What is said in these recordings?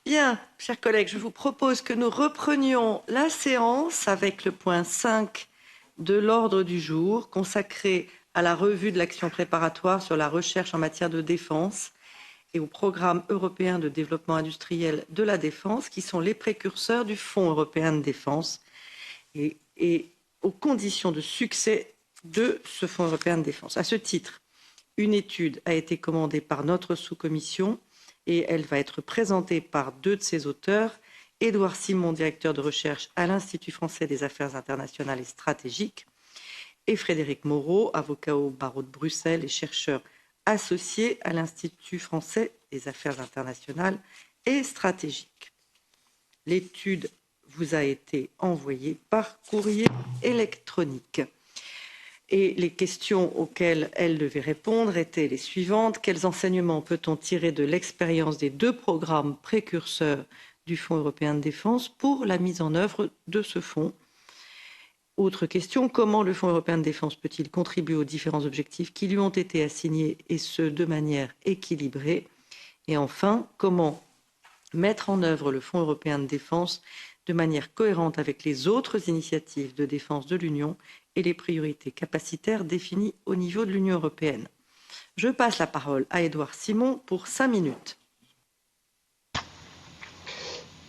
Bien, chers collègues, je vous propose que nous reprenions la séance avec le point 5 de l'ordre du jour consacré à la revue de l'action préparatoire sur la recherche en matière de défense et au programme européen de développement industriel de la défense, qui sont les précurseurs du Fonds européen de défense et aux conditions de succès de ce Fonds européen de défense. À ce titre, une étude a été commandée par notre sous-commission et elle va être présentée par deux de ses auteurs, Édouard Simon, directeur de recherche à l'Institut français des affaires internationales et stratégiques, et Frédéric Moreau, avocat au barreau de Bruxelles et chercheur associé à l'Institut français des affaires internationales et stratégiques. L'étude vous a été envoyée par courrier électronique. Et les questions auxquelles elle devait répondre étaient les suivantes. Quels enseignements peut-on tirer de l'expérience des deux programmes précurseurs du Fonds européen de défense pour la mise en œuvre de ce fonds? Autre question, comment le Fonds européen de défense peut-il contribuer aux différents objectifs qui lui ont été assignés, et ce, de manière équilibrée? Et enfin, comment mettre en œuvre le Fonds européen de défense de manière cohérente avec les autres initiatives de défense de l'Union et les priorités capacitaires définies au niveau de l'Union européenne? Je passe la parole à Édouard Simon pour 5 minutes.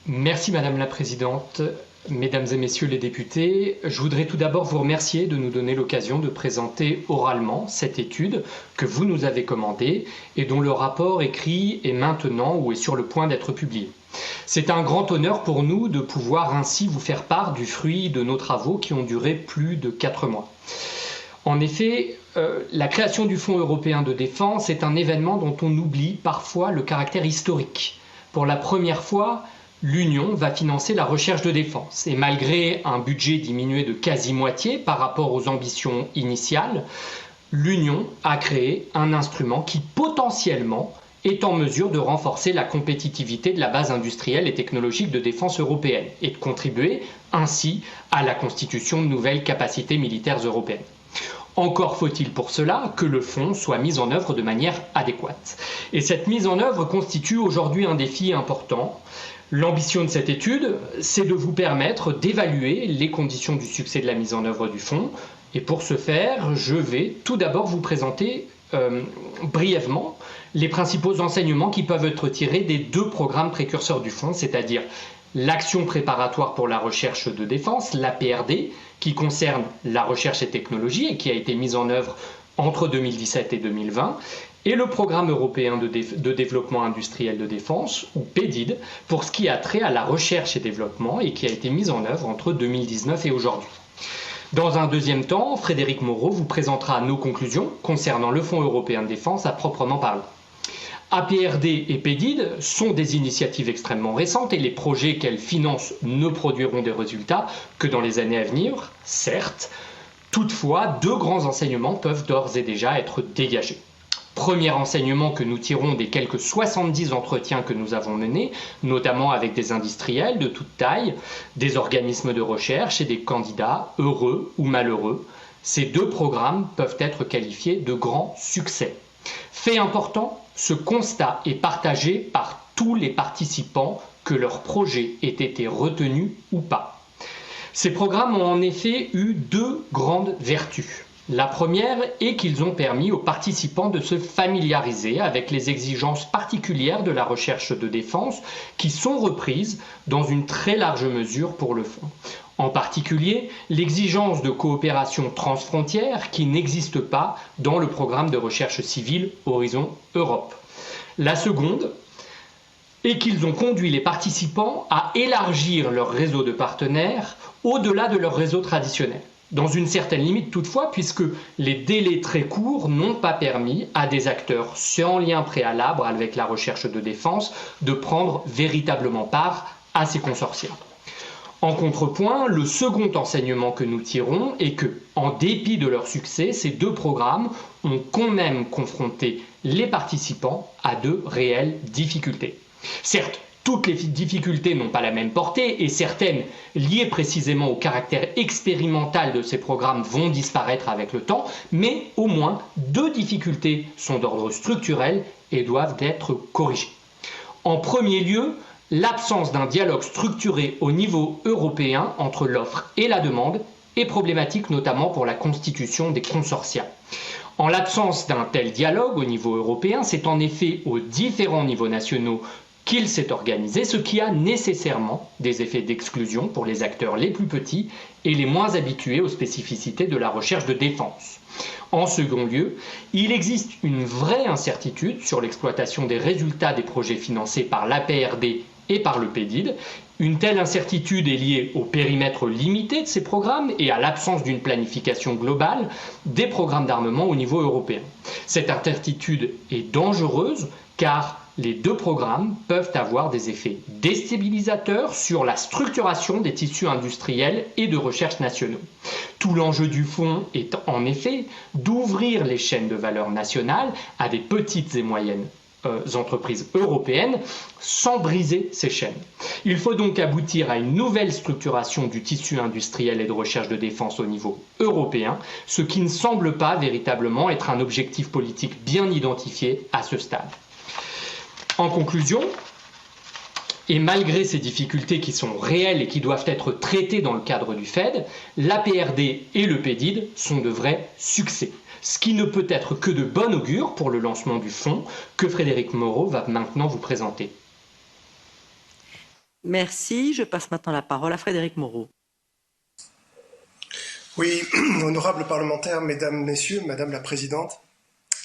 Merci Madame la Présidente. Mesdames et Messieurs les députés, je voudrais tout d'abord vous remercier de nous donner l'occasion de présenter oralement cette étude que vous nous avez commandée et dont le rapport écrit est maintenant ou est sur le point d'être publié. C'est un grand honneur pour nous de pouvoir ainsi vous faire part du fruit de nos travaux qui ont duré plus de 4 mois. En effet, la création du Fonds européen de défense est un événement dont on oublie parfois le caractère historique. Pour la première fois, l'Union va financer la recherche de défense. Et malgré un budget diminué de quasi-moitié par rapport aux ambitions initiales, l'Union a créé un instrument qui potentiellement est en mesure de renforcer la compétitivité de la base industrielle et technologique de défense européenne et de contribuer ainsi à la constitution de nouvelles capacités militaires européennes. Encore faut-il pour cela que le fonds soit mis en œuvre de manière adéquate. Et cette mise en œuvre constitue aujourd'hui un défi important. L'ambition de cette étude, c'est de vous permettre d'évaluer les conditions du succès de la mise en œuvre du fonds. Et pour ce faire, je vais tout d'abord vous présenter brièvement les principaux enseignements qui peuvent être tirés des deux programmes précurseurs du fonds, c'est-à-dire l'action préparatoire pour la recherche de défense, l'APRD, qui concerne la recherche et technologie et qui a été mise en œuvre entre 2017 et 2020, et le programme européen de développement industriel de défense, ou PEDID, pour ce qui a trait à la recherche et développement et qui a été mise en œuvre entre 2019 et aujourd'hui. Dans un deuxième temps, Frédéric Moreau vous présentera nos conclusions concernant le Fonds européen de défense à proprement parler. APRD et PEDID sont des initiatives extrêmement récentes et les projets qu'elles financent ne produiront des résultats que dans les années à venir, certes. Toutefois, deux grands enseignements peuvent d'ores et déjà être dégagés. Premier enseignement que nous tirons des quelques 70 entretiens que nous avons menés, notamment avec des industriels de toute taille, des organismes de recherche et des candidats, heureux ou malheureux, ces deux programmes peuvent être qualifiés de grands succès. Fait important, ce constat est partagé par tous les participants, que leur projet ait été retenu ou pas. Ces programmes ont en effet eu deux grandes vertus. La première est qu'ils ont permis aux participants de se familiariser avec les exigences particulières de la recherche de défense qui sont reprises dans une très large mesure pour le fonds. En particulier, l'exigence de coopération transfrontière qui n'existe pas dans le programme de recherche civile Horizon Europe. La seconde est qu'ils ont conduit les participants à élargir leur réseau de partenaires au-delà de leur réseau traditionnel. Dans une certaine limite toutefois, puisque les délais très courts n'ont pas permis à des acteurs sans lien préalable avec la recherche de défense de prendre véritablement part à ces consortiums. En contrepoint, le second enseignement que nous tirons est que, en dépit de leur succès, ces deux programmes ont quand même confronté les participants à de réelles difficultés. Certes, toutes les difficultés n'ont pas la même portée et certaines, liées précisément au caractère expérimental de ces programmes, vont disparaître avec le temps, mais au moins deux difficultés sont d'ordre structurel et doivent être corrigées. En premier lieu, l'absence d'un dialogue structuré au niveau européen entre l'offre et la demande est problématique notamment pour la constitution des consortia. En l'absence d'un tel dialogue au niveau européen, c'est en effet aux différents niveaux nationaux qu'il s'est organisé, ce qui a nécessairement des effets d'exclusion pour les acteurs les plus petits et les moins habitués aux spécificités de la recherche de défense. En second lieu, il existe une vraie incertitude sur l'exploitation des résultats des projets financés par l'APRD et par le PEDID. Une telle incertitude est liée au périmètre limité de ces programmes et à l'absence d'une planification globale des programmes d'armement au niveau européen. Cette incertitude est dangereuse car les deux programmes peuvent avoir des effets déstabilisateurs sur la structuration des tissus industriels et de recherche nationaux. Tout l'enjeu du fonds est en effet d'ouvrir les chaînes de valeur nationales à des petites et moyennes entreprises européennes sans briser ces chaînes. Il faut donc aboutir à une nouvelle structuration du tissu industriel et de recherche de défense au niveau européen, ce qui ne semble pas véritablement être un objectif politique bien identifié à ce stade. En conclusion, et malgré ces difficultés qui sont réelles et qui doivent être traitées dans le cadre du FED, l'APRD et le PEDID sont de vrais succès, ce qui ne peut être que de bon augure pour le lancement du fonds que Frédéric Moreau va maintenant vous présenter. Merci. Je passe maintenant la parole à Frédéric Moreau. Oui, honorables parlementaires, mesdames, messieurs, madame la présidente,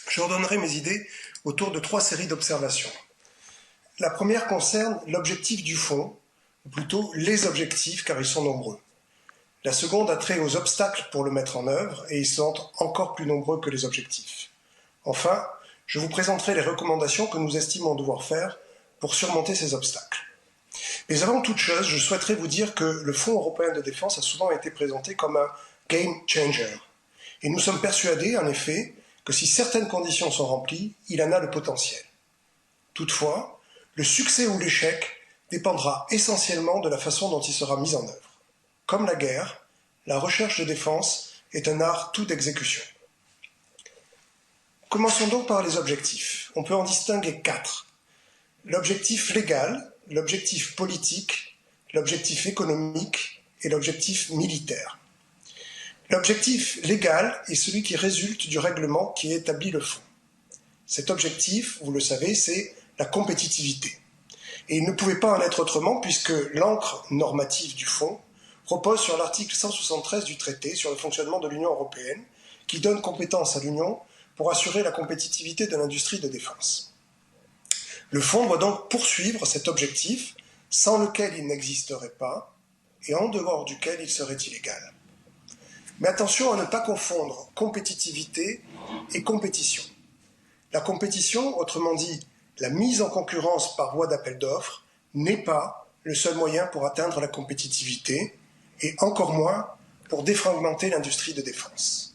je redonnerai mes idées autour de 3 séries d'observations. La première concerne l'objectif du fonds, ou plutôt les objectifs car ils sont nombreux. La seconde a trait aux obstacles pour le mettre en œuvre et ils sont encore plus nombreux que les objectifs. Enfin, je vous présenterai les recommandations que nous estimons devoir faire pour surmonter ces obstacles. Mais avant toute chose, je souhaiterais vous dire que le Fonds européen de défense a souvent été présenté comme un game changer. Et nous sommes persuadés, en effet, que si certaines conditions sont remplies, il en a le potentiel. Toutefois, le succès ou l'échec dépendra essentiellement de la façon dont il sera mis en œuvre. Comme la guerre, la recherche de défense est un art tout d'exécution. Commençons donc par les objectifs. On peut en distinguer 4. L'objectif légal, l'objectif politique, l'objectif économique et l'objectif militaire. L'objectif légal est celui qui résulte du règlement qui établit le fonds. Cet objectif, vous le savez, c'est la compétitivité. Et il ne pouvait pas en être autrement puisque l'encre normative du fonds repose sur l'article 173 du traité sur le fonctionnement de l'Union européenne qui donne compétence à l'Union pour assurer la compétitivité de l'industrie de défense. Le fonds doit donc poursuivre cet objectif sans lequel il n'existerait pas et en dehors duquel il serait illégal. Mais attention à ne pas confondre compétitivité et compétition. La compétition, autrement dit la mise en concurrence par voie d'appel d'offres, n'est pas le seul moyen pour atteindre la compétitivité et encore moins pour défragmenter l'industrie de défense.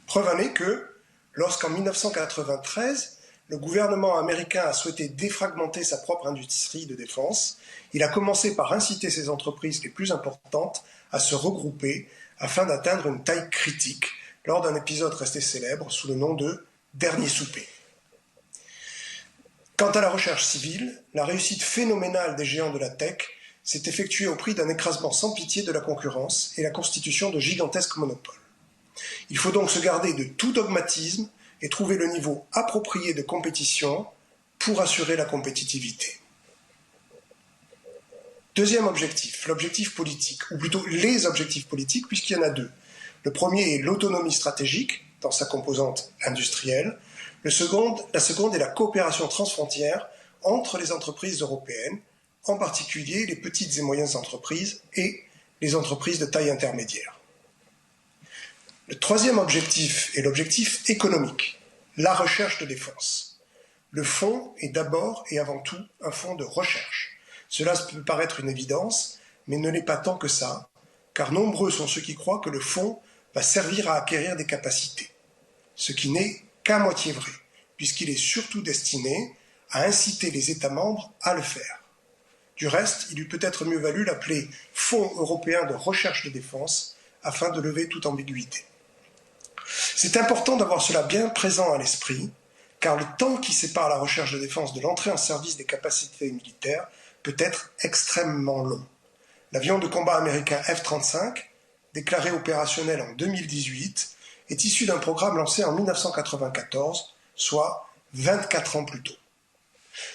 Preuve en est que, lorsqu'en 1993, le gouvernement américain a souhaité défragmenter sa propre industrie de défense, il a commencé par inciter ses entreprises les plus importantes à se regrouper afin d'atteindre une taille critique lors d'un épisode resté célèbre sous le nom de « Dernier souper ». Quant à la recherche civile, la réussite phénoménale des géants de la tech s'est effectuée au prix d'un écrasement sans pitié de la concurrence et la constitution de gigantesques monopoles. Il faut donc se garder de tout dogmatisme et trouver le niveau approprié de compétition pour assurer la compétitivité. Deuxième objectif, l'objectif politique, ou plutôt les objectifs politiques, puisqu'il y en a 2. Le premier est l'autonomie stratégique, dans sa composante industrielle. La seconde est la coopération transfrontière entre les entreprises européennes, en particulier les petites et moyennes entreprises et les entreprises de taille intermédiaire. Le troisième objectif est l'objectif économique, la recherche de défense. Le fonds est d'abord et avant tout un fonds de recherche. Cela peut paraître une évidence, mais ne l'est pas tant que ça, car nombreux sont ceux qui croient que le fonds va servir à acquérir des capacités, ce qui n'est qu'à moitié vrai, puisqu'il est surtout destiné à inciter les États membres à le faire. Du reste, il eût peut-être mieux valu l'appeler Fonds européen de recherche de défense afin de lever toute ambiguïté. C'est important d'avoir cela bien présent à l'esprit, car le temps qui sépare la recherche de défense de l'entrée en service des capacités militaires peut être extrêmement long. L'avion de combat américain F-35, déclaré opérationnel en 2018, est issu d'un programme lancé en 1994, soit 24 ans plus tôt.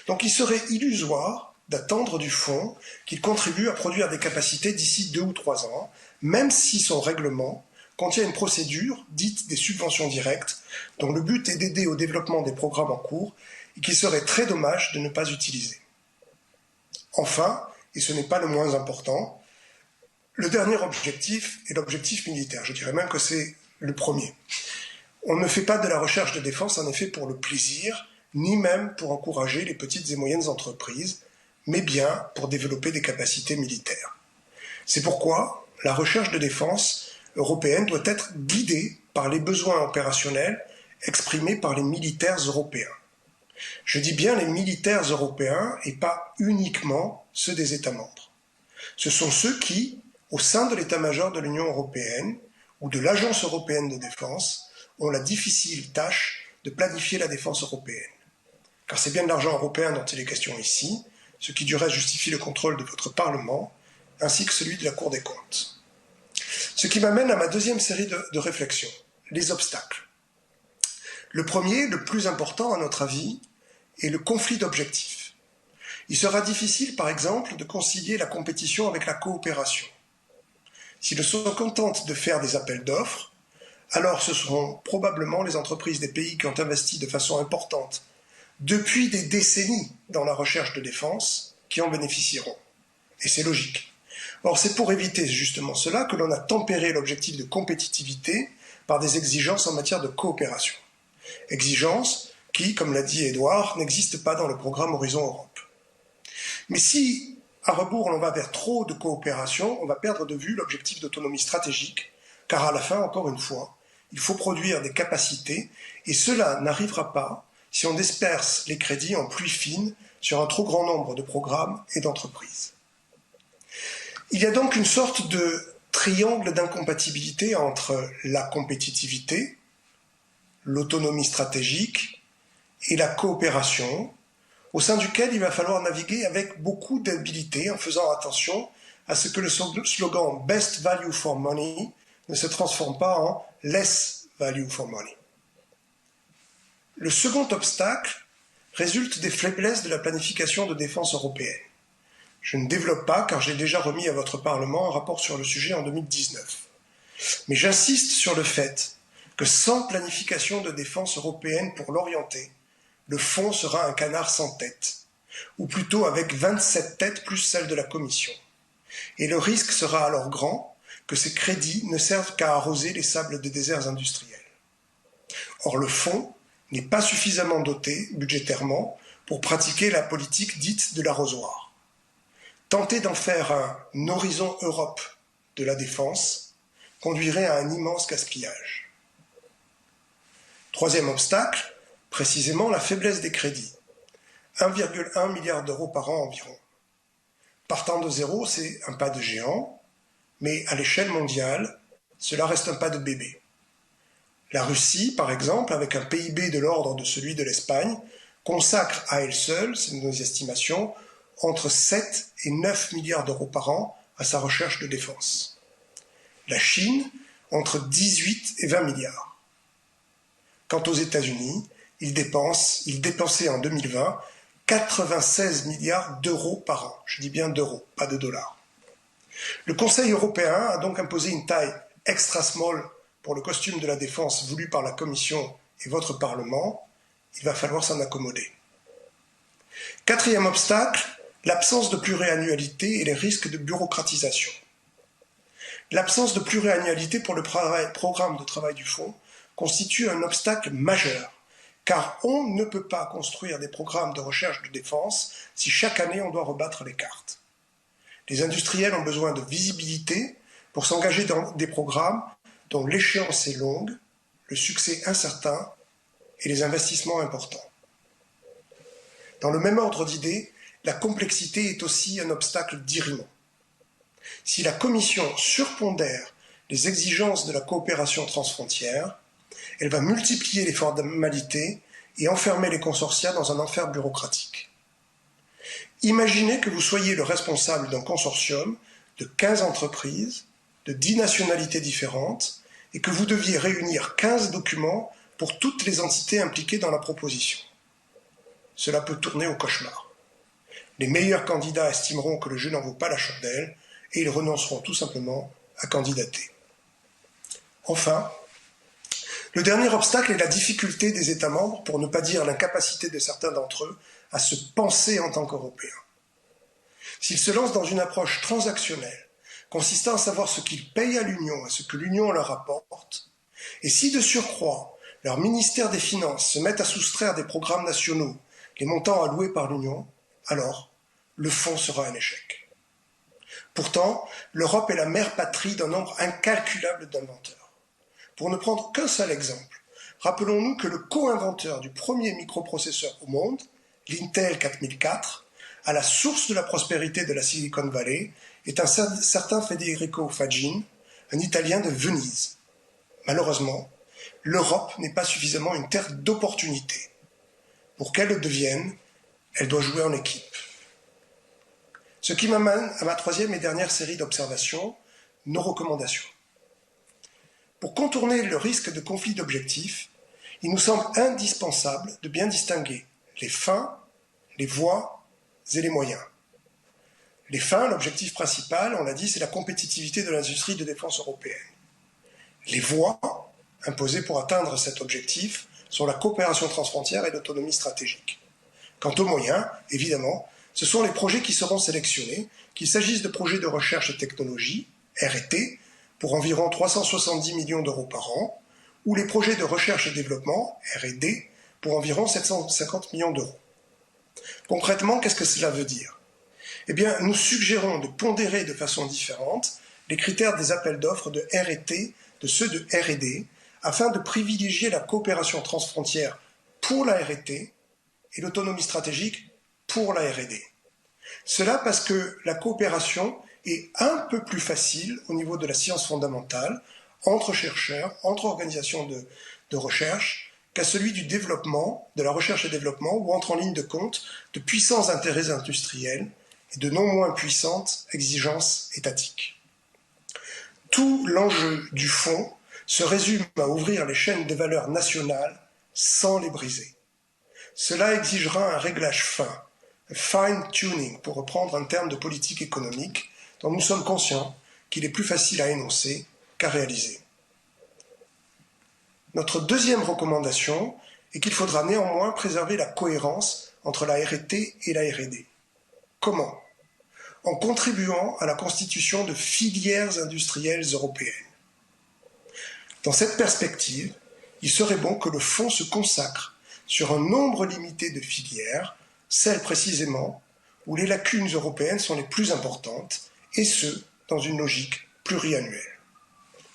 Donc il serait illusoire d'attendre du fonds qu'il contribue à produire des capacités d'ici 2 ou 3 ans, même si son règlement contient une procédure dite des subventions directes, dont le but est d'aider au développement des programmes en cours et qu'il serait très dommage de ne pas utiliser. Enfin, et ce n'est pas le moins important, le dernier objectif est l'objectif militaire. Je dirais même que c'est le premier. On ne fait pas de la recherche de défense en effet pour le plaisir, ni même pour encourager les petites et moyennes entreprises, mais bien pour développer des capacités militaires. C'est pourquoi la recherche de défense européenne doit être guidée par les besoins opérationnels exprimés par les militaires européens. Je dis bien les militaires européens et pas uniquement ceux des États membres. Ce sont ceux qui, au sein de l'état-major de l'Union européenne ou de l'Agence européenne de défense, ont la difficile tâche de planifier la défense européenne. Car c'est bien de l'argent européen dont il est question ici, ce qui du reste justifie le contrôle de votre Parlement, ainsi que celui de la Cour des comptes. Ce qui m'amène à ma deuxième série de réflexions, les obstacles. Le premier, le plus important à notre avis, est le conflit d'objectifs. Il sera difficile, par exemple, de concilier la compétition avec la coopération. Si l'on se contente de faire des appels d'offres, alors ce seront probablement les entreprises des pays qui ont investi de façon importante depuis des décennies dans la recherche de défense qui en bénéficieront. Et c'est logique. Or, c'est pour éviter justement cela que l'on a tempéré l'objectif de compétitivité par des exigences en matière de coopération. Exigences qui, comme l'a dit Édouard, n'existent pas dans le programme Horizon Europe. Mais si, à rebours, l'on va vers trop de coopération, on va perdre de vue l'objectif d'autonomie stratégique, car à la fin, encore une fois, il faut produire des capacités, et cela n'arrivera pas si on disperse les crédits en pluie fine sur un trop grand nombre de programmes et d'entreprises. Il y a donc une sorte de triangle d'incompatibilité entre la compétitivité, l'autonomie stratégique et la coopération, au sein duquel il va falloir naviguer avec beaucoup d'habileté en faisant attention à ce que le slogan « Best Value for Money » ne se transforme pas en « Less Value for Money ». Le second obstacle résulte des faiblesses de la planification de défense européenne. Je ne développe pas car j'ai déjà remis à votre Parlement un rapport sur le sujet en 2019. Mais j'insiste sur le fait que sans planification de défense européenne pour l'orienter, le fonds sera un canard sans tête, ou plutôt avec 27 têtes plus celle de la Commission. Et le risque sera alors grand que ces crédits ne servent qu'à arroser les sables des déserts industriels. Or, le fonds n'est pas suffisamment doté budgétairement pour pratiquer la politique dite de l'arrosoir. Tenter d'en faire un horizon Europe de la défense conduirait à un immense gaspillage. Troisième obstacle, précisément la faiblesse des crédits. 1,1 milliard d'euros par an environ. Partant de zéro, c'est un pas de géant, mais à l'échelle mondiale, cela reste un pas de bébé. La Russie, par exemple, avec un PIB de l'ordre de celui de l'Espagne, consacre à elle seule, c'est nos estimations, entre 7 et 9 milliards d'euros par an à sa recherche de défense. La Chine, entre 18 et 20 milliards. Quant aux États-Unis, ils dépensaient en 2020 96 milliards d'euros par an. Je dis bien d'euros, pas de dollars. Le Conseil européen a donc imposé une taille extra small pour le costume de la défense voulu par la Commission et votre Parlement. Il va falloir s'en accommoder. Quatrième obstacle, l'absence de pluriannualité et les risques de bureaucratisation. L'absence de pluriannualité pour le programme de travail du fonds constitue un obstacle majeur, car on ne peut pas construire des programmes de recherche de défense si chaque année on doit rebattre les cartes. Les industriels ont besoin de visibilité pour s'engager dans des programmes dont l'échéance est longue, le succès incertain et les investissements importants. Dans le même ordre d'idées, la complexité est aussi un obstacle dirimant. Si la Commission surpondère les exigences de la coopération transfrontière, elle va multiplier les formalités et enfermer les consortia dans un enfer bureaucratique. Imaginez que vous soyez le responsable d'un consortium de 15 entreprises, de 10 nationalités différentes, et que vous deviez réunir 15 documents pour toutes les entités impliquées dans la proposition. Cela peut tourner au cauchemar. Les meilleurs candidats estimeront que le jeu n'en vaut pas la chandelle et ils renonceront tout simplement à candidater. Enfin, le dernier obstacle est la difficulté des États membres, pour ne pas dire l'incapacité de certains d'entre eux, à se penser en tant qu'Européens. S'ils se lancent dans une approche transactionnelle, consistant à savoir ce qu'ils payent à l'Union et ce que l'Union leur apporte, et si de surcroît leur ministère des Finances se met à soustraire des programmes nationaux les montants alloués par l'Union, alors le fonds sera un échec. Pourtant, l'Europe est la mère patrie d'un nombre incalculable d'inventeurs. Pour ne prendre qu'un seul exemple, rappelons-nous que le co-inventeur du premier microprocesseur au monde, l'Intel 4004, à la source de la prospérité de la Silicon Valley, est un certain Federico Faggin, un Italien de Venise. Malheureusement, l'Europe n'est pas suffisamment une terre d'opportunités. Pour qu'elle le devienne, elle doit jouer en équipe. Ce qui m'amène à ma troisième et dernière série d'observations, nos recommandations. Pour contourner le risque de conflit d'objectifs, il nous semble indispensable de bien distinguer les fins, les voies et les moyens. Les fins, l'objectif principal, on l'a dit, c'est la compétitivité de l'industrie de défense européenne. Les voies imposées pour atteindre cet objectif sont la coopération transfrontière et l'autonomie stratégique. Quant aux moyens, évidemment, ce sont les projets qui seront sélectionnés, qu'il s'agisse de projets de recherche et technologie, R&T, pour environ 370 millions d'euros par an, ou les projets de recherche et développement, R&D, pour environ 750 millions d'euros. Concrètement, qu'est-ce que cela veut dire ? Eh bien, nous suggérons de pondérer de façon différente les critères des appels d'offres de R&T de ceux de R&D, afin de privilégier la coopération transfrontière pour la R&T et l'autonomie stratégique pour la R&D. Cela parce que la coopération est un peu plus facile au niveau de la science fondamentale, entre chercheurs, entre organisations de recherche, qu'à celui du développement, de la recherche et développement, où entrent en ligne de compte de puissants intérêts industriels et de non moins puissantes exigences étatiques. Tout l'enjeu du fonds se résume à ouvrir les chaînes de valeur nationales sans les briser. Cela exigera un réglage fin, un fine-tuning, pour reprendre un terme de politique économique dont nous sommes conscients qu'il est plus facile à énoncer qu'à réaliser. Notre deuxième recommandation est qu'il faudra néanmoins préserver la cohérence entre la R&T et la R&D. Comment ? En contribuant à la constitution de filières industrielles européennes. Dans cette perspective, il serait bon que le fonds se consacre sur un nombre limité de filières, celles précisément où les lacunes européennes sont les plus importantes, et ce, dans une logique pluriannuelle.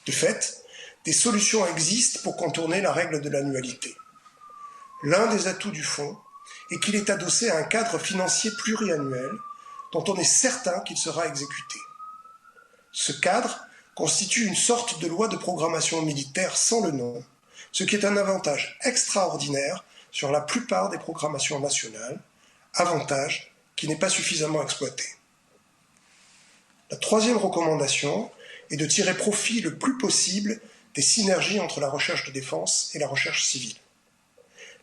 De fait, des solutions existent pour contourner la règle de l'annualité. L'un des atouts du fonds est qu'il est adossé à un cadre financier pluriannuel dont on est certain qu'il sera exécuté. Ce cadre constitue une sorte de loi de programmation militaire sans le nom, ce qui est un avantage extraordinaire sur la plupart des programmations nationales, avantage qui n'est pas suffisamment exploité. La troisième recommandation est de tirer profit le plus possible des synergies entre la recherche de défense et la recherche civile.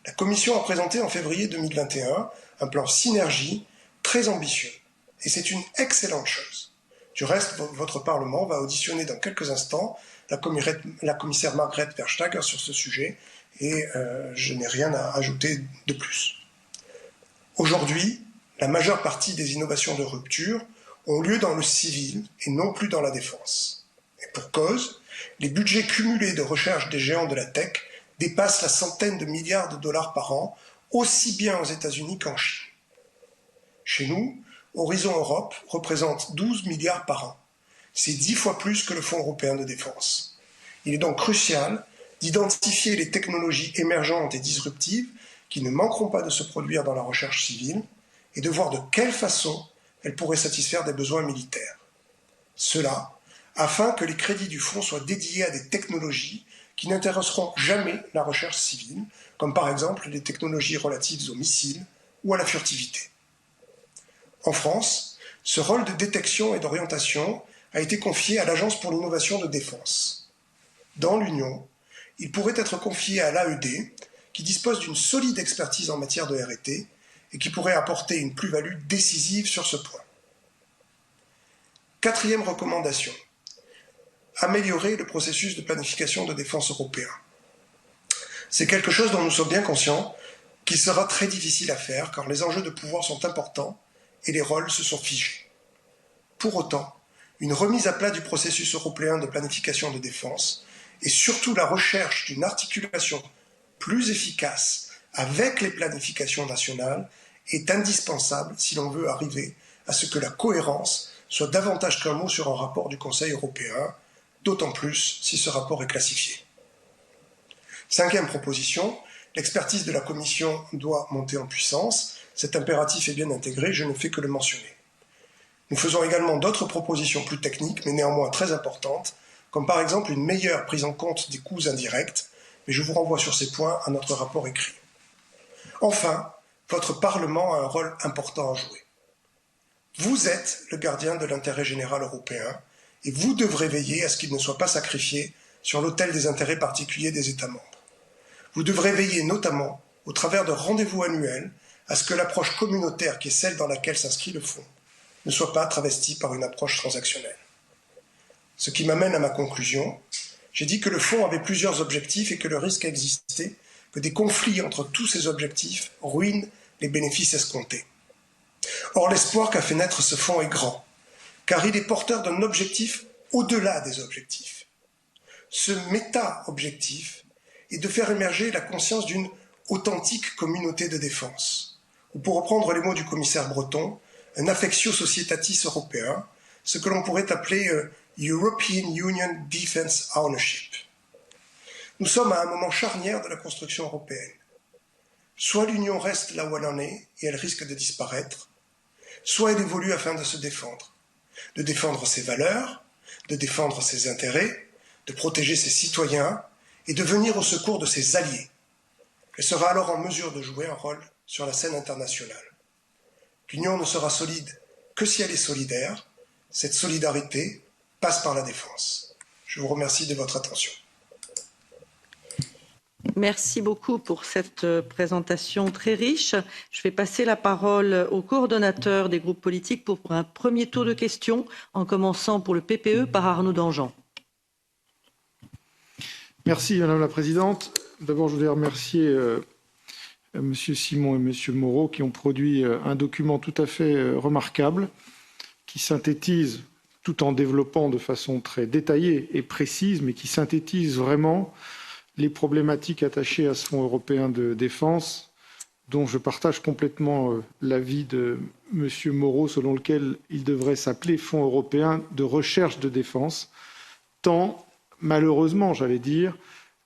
La Commission a présenté en février 2021 un plan synergie très ambitieux, et c'est une excellente chose. Du reste, votre Parlement va auditionner dans quelques instants la commissaire Margrethe Vestager sur ce sujet, et je n'ai rien à ajouter de plus. Aujourd'hui, la majeure partie des innovations de rupture ont lieu dans le civil et non plus dans la défense. Et pour cause, les budgets cumulés de recherche des géants de la tech dépassent la centaine de milliards de dollars par an, aussi bien aux États-Unis qu'en Chine. Chez nous, Horizon Europe représente 12 milliards par an. C'est 10 fois plus que le Fonds européen de défense. Il est donc crucial d'identifier les technologies émergentes et disruptives qui ne manqueront pas de se produire dans la recherche civile et de voir de quelle façon elles pourraient satisfaire des besoins militaires. Cela, afin que les crédits du fonds soient dédiés à des technologies qui n'intéresseront jamais la recherche civile, comme par exemple les technologies relatives aux missiles ou à la furtivité. En France, ce rôle de détection et d'orientation a été confié à l'Agence pour l'innovation de défense. Dans l'Union, il pourrait être confié à l'AED, qui dispose d'une solide expertise en matière de R&D et qui pourrait apporter une plus-value décisive sur ce point. Quatrième recommandation, améliorer le processus de planification de défense européen. C'est quelque chose dont nous sommes bien conscients, qu'il sera très difficile à faire car les enjeux de pouvoir sont importants et les rôles se sont figés. Pour autant, une remise à plat du processus européen de planification de défense et surtout la recherche d'une articulation plus efficace avec les planifications nationales est indispensable si l'on veut arriver à ce que la cohérence soit davantage qu'un mot sur un rapport du Conseil européen, d'autant plus si ce rapport est classifié. Cinquième proposition, l'expertise de la Commission doit monter en puissance. Cet impératif est bien intégré, je ne fais que le mentionner. Nous faisons également d'autres propositions plus techniques, mais néanmoins très importantes, comme par exemple une meilleure prise en compte des coûts indirects, mais je vous renvoie sur ces points à notre rapport écrit. Enfin, votre Parlement a un rôle important à jouer. Vous êtes le gardien de l'intérêt général européen et vous devrez veiller à ce qu'il ne soit pas sacrifié sur l'autel des intérêts particuliers des États membres. Vous devrez veiller notamment, au travers de rendez-vous annuels, à ce que l'approche communautaire qui est celle dans laquelle s'inscrit le fonds ne soit pas travestie par une approche transactionnelle. Ce qui m'amène à ma conclusion. J'ai dit que le fonds avait plusieurs objectifs et que le risque existait que des conflits entre tous ces objectifs ruinent les bénéfices escomptés. Or, l'espoir qu'a fait naître ce fonds est grand, car il est porteur d'un objectif au-delà des objectifs. Ce méta-objectif est de faire émerger la conscience d'une authentique communauté de défense, ou pour reprendre les mots du commissaire Breton, un affectio societatis européen, ce que l'on pourrait appeler European Union Defence Ownership. Nous sommes à un moment charnière de la construction européenne. Soit l'Union reste là où elle en est et elle risque de disparaître, soit elle évolue afin de se de défendre ses valeurs, de défendre ses intérêts, de protéger ses citoyens et de venir au secours de ses alliés. Elle sera alors en mesure de jouer un rôle sur la scène internationale. L'Union ne sera solide que si elle est solidaire. Cette solidarité passe par la défense. Je vous remercie de votre attention. Merci beaucoup pour cette présentation très riche. Je vais passer la parole aux coordonnateurs des groupes politiques pour un premier tour de questions, en commençant pour le PPE par Arnaud Danjean. Merci Madame la Présidente. D'abord, je voudrais remercier Monsieur Simon et Monsieur Moreau qui ont produit un document tout à fait remarquable qui synthétise, tout en développant de façon très détaillée et précise, mais qui synthétise vraiment les problématiques attachées à ce Fonds européen de défense, dont je partage complètement l'avis de M. Moreau, selon lequel il devrait s'appeler Fonds européen de recherche de défense, tant, malheureusement, j'allais dire,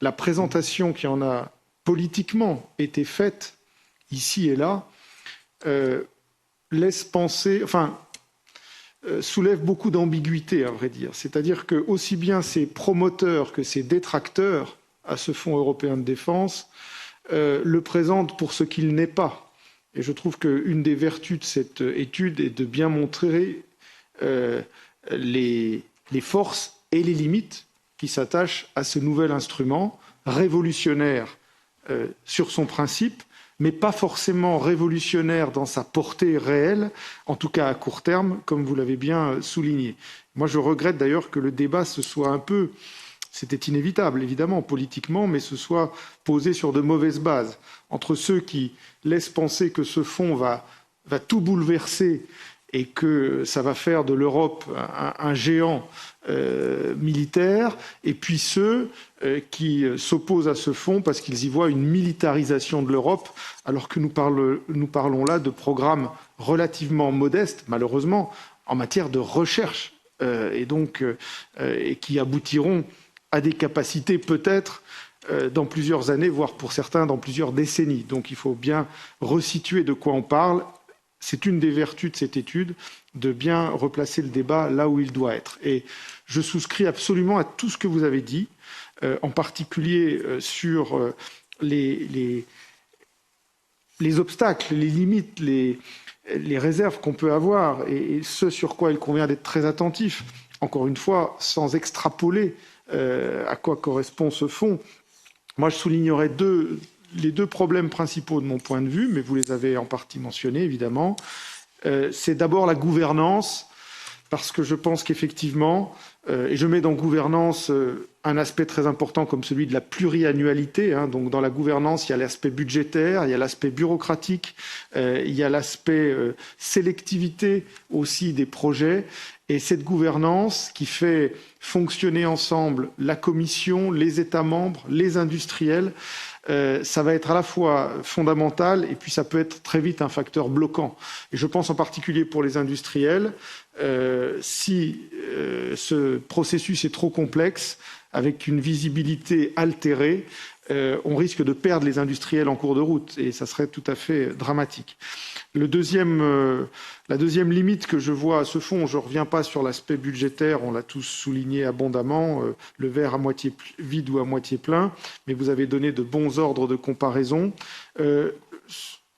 la présentation qui en a politiquement été faite ici et là laisse penser, soulève beaucoup d'ambiguïté, à vrai dire. C'est-à-dire que aussi bien ses promoteurs que ses détracteurs à ce Fonds européen de défense le présentent pour ce qu'il n'est pas. Et je trouve qu'une des vertus de cette étude est de bien montrer les forces et les limites qui s'attachent à ce nouvel instrument révolutionnaire sur son principe, mais pas forcément révolutionnaire dans sa portée réelle, en tout cas à court terme, comme vous l'avez bien souligné. Moi, je regrette d'ailleurs que le débat se soit un peu, c'était inévitable évidemment politiquement, mais se soit posé sur de mauvaises bases, entre ceux qui laissent penser que ce fonds va tout bouleverser et que ça va faire de l'Europe un géant militaire, et puis ceux qui s'opposent à ce fonds parce qu'ils y voient une militarisation de l'Europe, alors que nous parlons là de programmes relativement modestes, malheureusement, en matière de recherche, et qui aboutiront à des capacités peut-être dans plusieurs années, voire pour certains dans plusieurs décennies. Donc il faut bien resituer de quoi on parle. C'est une des vertus de cette étude, de bien replacer le débat là où il doit être. Et je souscris absolument à tout ce que vous avez dit. en particulier sur les obstacles, les limites, les réserves qu'on peut avoir et ce sur quoi il convient d'être très attentif, encore une fois, sans extrapoler à quoi correspond ce fonds. Moi, je soulignerai les deux problèmes principaux de mon point de vue, mais vous les avez en partie mentionnés, évidemment. C'est d'abord la gouvernance, parce que je pense qu'effectivement, et je mets dans gouvernance un aspect très important comme celui de la pluriannualité. Donc dans la gouvernance, il y a l'aspect budgétaire, il y a l'aspect bureaucratique, il y a l'aspect sélectivité aussi des projets. Et cette gouvernance qui fait fonctionner ensemble la Commission, les États membres, les industriels, ça va être à la fois fondamental et puis ça peut être très vite un facteur bloquant. Et je pense en particulier pour les industriels, si ce processus est trop complexe, avec une visibilité altérée, on risque de perdre les industriels en cours de route et ça serait tout à fait dramatique. La deuxième limite que je vois à ce fonds, je ne reviens pas sur l'aspect budgétaire, on l'a tous souligné abondamment, le verre à moitié vide ou à moitié plein, mais vous avez donné de bons ordres de comparaison.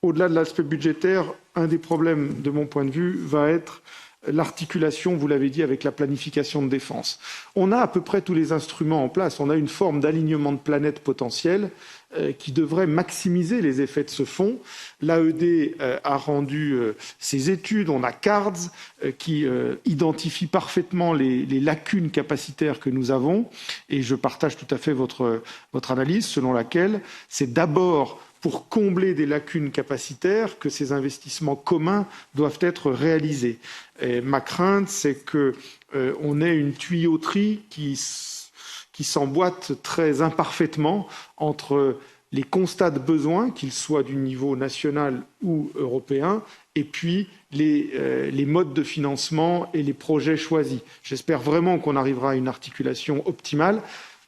Au-delà de l'aspect budgétaire, un des problèmes de mon point de vue va être l'articulation, vous l'avez dit, avec la planification de défense. On a à peu près tous les instruments en place. On a une forme d'alignement de planètes potentiel qui devrait maximiser les effets de ce fonds. L'AED a rendu ses études. On a CARDS qui identifie parfaitement les lacunes capacitaires que nous avons. Et je partage tout à fait votre analyse selon laquelle c'est d'abord pour combler des lacunes capacitaires que ces investissements communs doivent être réalisés. Et ma crainte, c'est qu'on ait une tuyauterie qui s'emboîte très imparfaitement entre les constats de besoins, qu'ils soient du niveau national ou européen, et puis les modes de financement et les projets choisis. J'espère vraiment qu'on arrivera à une articulation optimale.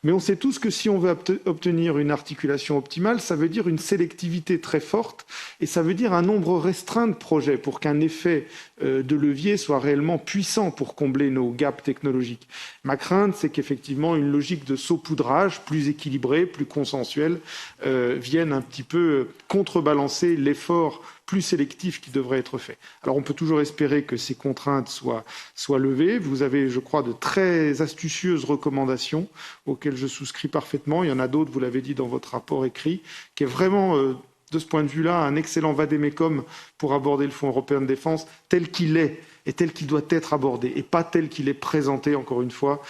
Mais on sait tous que si on veut obtenir une articulation optimale, ça veut dire une sélectivité très forte et ça veut dire un nombre restreint de projets pour qu'un effet de levier soit réellement puissant pour combler nos gaps technologiques. Ma crainte, c'est qu'effectivement une logique de saupoudrage plus équilibrée, plus consensuelle, vienne un petit peu contrebalancer l'effort plus sélectif qui devrait être fait. Alors on peut toujours espérer que ces contraintes soient levées. Vous avez, je crois, de très astucieuses recommandations auxquelles je souscris parfaitement. Il y en a d'autres, vous l'avez dit dans votre rapport écrit, qui est vraiment, de ce point de vue-là, un excellent vade-mecum pour aborder le Fonds européen de défense tel qu'il est et tel qu'il doit être abordé, et pas tel qu'il est présenté, encore une fois,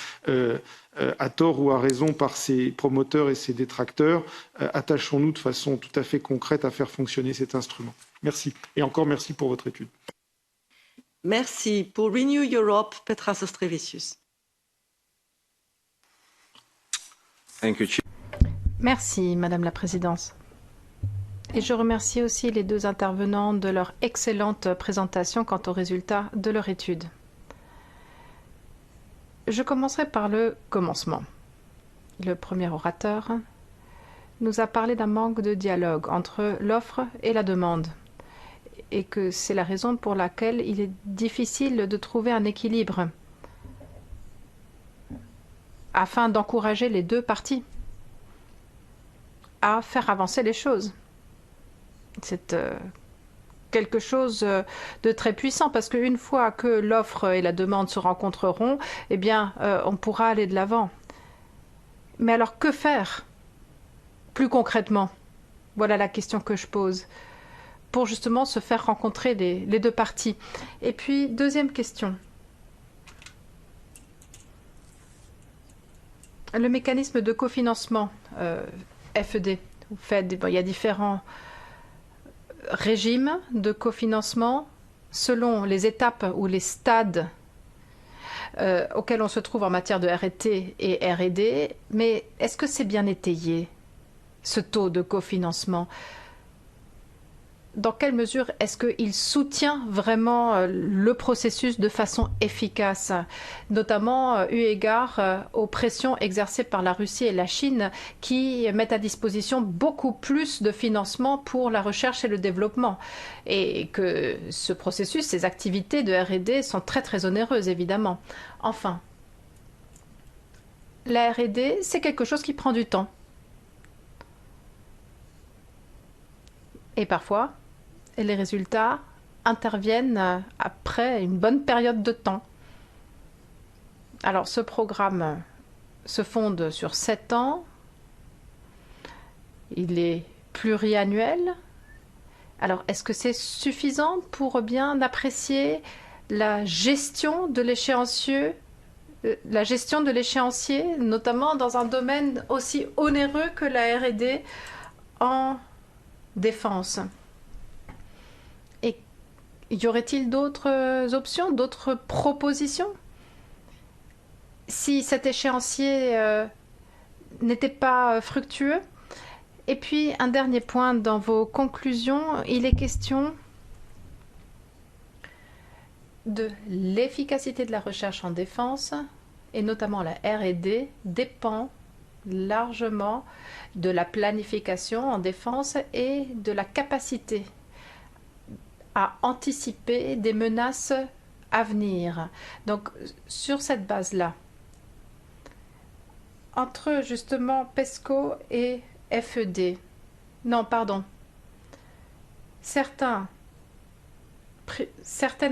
à tort ou à raison par ses promoteurs et ses détracteurs. Attachons-nous de façon tout à fait concrète à faire fonctionner cet instrument. Merci. Et encore merci pour votre étude. Merci. Pour Renew Europe, Petras Austrevicius. Merci, Madame la Présidente. Et je remercie aussi les deux intervenants de leur excellente présentation quant aux résultats de leur étude. Je commencerai par le commencement. Le premier orateur nous a parlé d'un manque de dialogue entre l'offre et la demande et que c'est la raison pour laquelle il est difficile de trouver un équilibre afin d'encourager les deux parties à faire avancer les choses. C'est quelque chose de très puissant parce qu'une fois que l'offre et la demande se rencontreront, eh bien, on pourra aller de l'avant. Mais alors, que faire plus concrètement? Voilà la question que je pose pour justement se faire rencontrer les deux parties. Et puis, deuxième question. Le mécanisme de cofinancement FED, il y a différents régimes de cofinancement selon les étapes ou les stades auxquels on se trouve en matière de RT et R&D. Mais est-ce que c'est bien étayé, ce taux de cofinancement? Dans quelle mesure est-ce qu'il soutient vraiment le processus de façon efficace, notamment eu égard aux pressions exercées par la Russie et la Chine qui mettent à disposition beaucoup plus de financement pour la recherche et le développement, et que ce processus, ces activités de R&D sont très très onéreuses évidemment. Enfin, la R&D, c'est quelque chose qui prend du temps. Et parfois, les résultats interviennent après une bonne période de temps. Alors, ce programme se fonde sur 7 ans. Il est pluriannuel. Alors, est-ce que c'est suffisant pour bien apprécier la gestion de l'échéancier, notamment dans un domaine aussi onéreux que la R&D en défense? Et y aurait-il d'autres options, d'autres propositions? Si cet échéancier n'était pas fructueux? Et puis, un dernier point dans vos conclusions, il est question de l'efficacité de la recherche en défense, et notamment la R&D, dépend largement de la planification en défense et de la capacité à anticiper des menaces à venir. Donc, sur cette base-là, entre justement PESCO et FED, non, pardon, certaines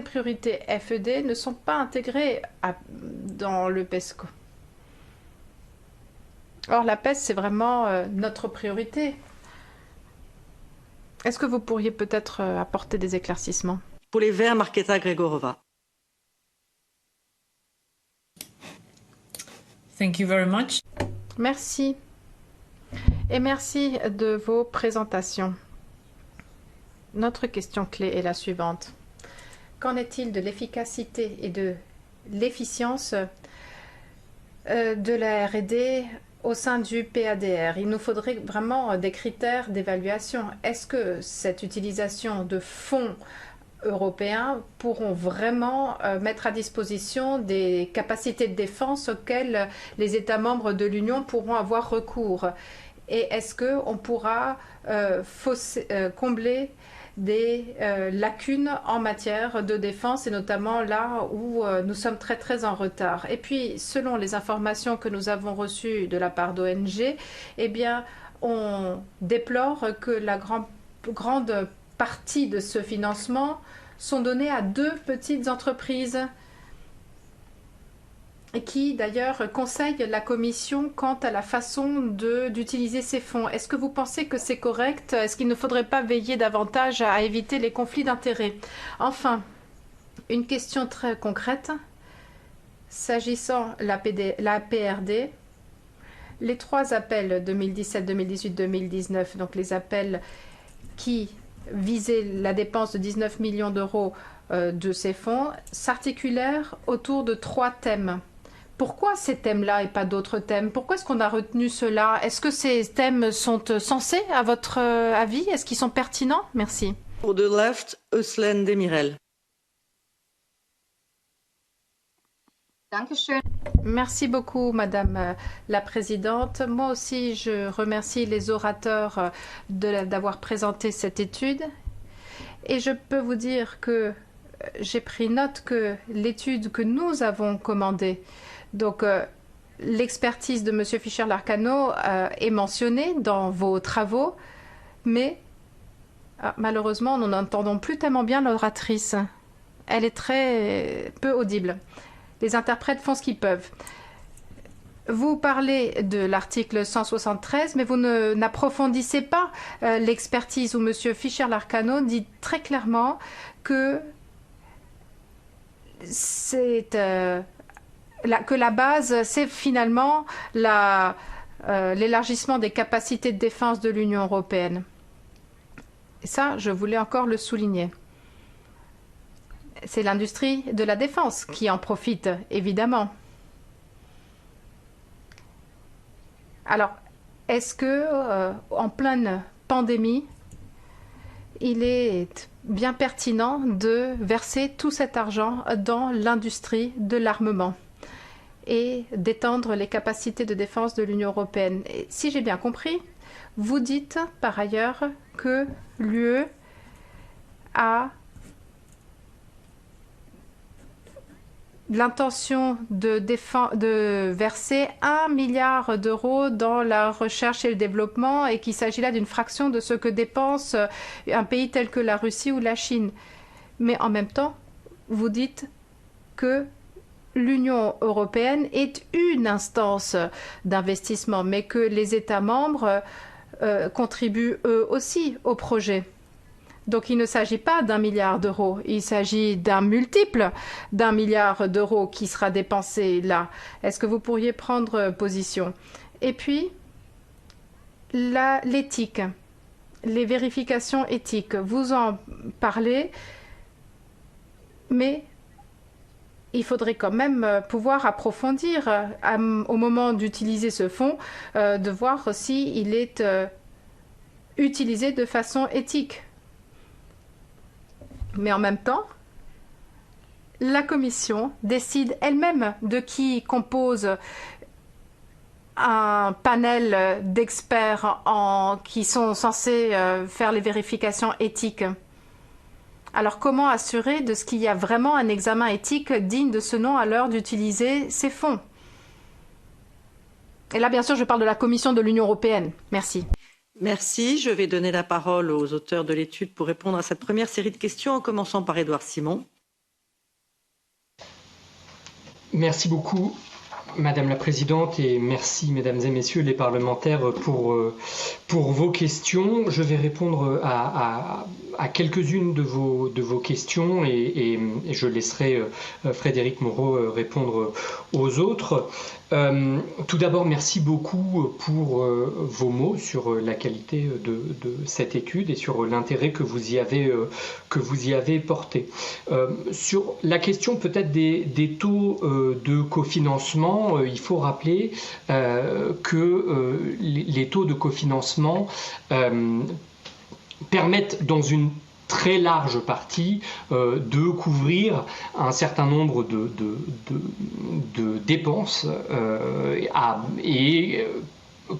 priorités FED ne sont pas intégrées dans le PESCO. Or, la PES, c'est vraiment notre priorité. Est-ce que vous pourriez peut-être apporter des éclaircissements? Pour les Verts, Markéta Gregorova. Thank you very much. Merci. Et merci de vos présentations. Notre question clé est la suivante. Qu'en est-il de l'efficacité et de l'efficience de la R&D au sein du PADR? Il nous faudrait vraiment des critères d'évaluation. Est-ce que cette utilisation de fonds européens pourront vraiment mettre à disposition des capacités de défense auxquelles les États membres de l'Union pourront avoir recours? Et est-ce qu'on pourra combler des lacunes en matière de défense, et notamment là où nous sommes très en retard? Et puis, selon les informations que nous avons reçues de la part d'ONG, eh bien, on déplore que la grande partie de ce financement sont donnés à 2 petites entreprises qui d'ailleurs conseillent la Commission quant à la façon d'utiliser ces fonds. Est-ce que vous pensez que c'est correct? Est-ce qu'il ne faudrait pas veiller davantage à éviter les conflits d'intérêts? Enfin, une question très concrète. S'agissant la PRD, les 3 appels 2017, 2018, 2019, donc les appels qui visaient la dépense de 19 millions d'euros de ces fonds, s'articulèrent autour de 3 thèmes. Pourquoi ces thèmes-là et pas d'autres thèmes? Pourquoi est-ce qu'on a retenu cela? Est-ce que ces thèmes sont sensés à votre avis? Est-ce qu'ils sont pertinents? Merci. Pour The Left, Özlem Demirel. Merci beaucoup, Madame la Présidente. Moi aussi, je remercie les orateurs d'avoir présenté cette étude. Et je peux vous dire que j'ai pris note que l'étude que nous avons commandée, donc l'expertise de M. Fischer-Larcano est mentionnée dans vos travaux, mais malheureusement, nous n'entendons plus tellement bien l'oratrice. Elle est très peu audible. Les interprètes font ce qu'ils peuvent. Vous parlez de l'article 173, mais vous n'approfondissez pas l'expertise où M. Fischer-Larcano dit très clairement que la base, c'est finalement l'élargissement des capacités de défense de l'Union européenne. Et ça, je voulais encore le souligner. C'est l'industrie de la défense qui en profite, évidemment. Alors, est-ce que, en pleine pandémie, il est bien pertinent de verser tout cet argent dans l'industrie de l'armement et d'étendre les capacités de défense de l'Union européenne? Et si j'ai bien compris, vous dites par ailleurs que l'UE a l'intention de verser 1 milliard d'euros dans la recherche et le développement et qu'il s'agit là d'une fraction de ce que dépense un pays tel que la Russie ou la Chine. Mais en même temps, vous dites que l'Union européenne est une instance d'investissement, mais que les États membres contribuent eux aussi au projet. Donc il ne s'agit pas d'1 milliard d'euros, il s'agit d'un multiple d'1 milliard d'euros qui sera dépensé là. Est-ce que vous pourriez prendre position? Et puis, l'éthique, les vérifications éthiques, vous en parlez, mais il faudrait quand même pouvoir approfondir au moment d'utiliser ce fonds, de voir s'il est utilisé de façon éthique. Mais en même temps, la Commission décide elle-même de qui compose un panel d'experts qui sont censés faire les vérifications éthiques. Alors comment assurer de ce qu'il y a vraiment un examen éthique digne de ce nom à l'heure d'utiliser ces fonds? Et là, bien sûr, je parle de la Commission de l'Union européenne. Merci. Merci. Je vais donner la parole aux auteurs de l'étude pour répondre à cette première série de questions, en commençant par Édouard Simon. Merci beaucoup, Madame la Présidente, et merci, Mesdames et Messieurs les parlementaires, pour vos questions. Je vais répondre à quelques-unes de vos questions et je laisserai Frédéric Moreau répondre aux autres. Tout d'abord, merci beaucoup pour vos mots sur la qualité de cette étude et sur l'intérêt que vous y avez porté. Sur la question peut-être des taux de cofinancement, il faut rappeler que les taux de cofinancement permettent dans une très large partie de couvrir un certain nombre de dépenses et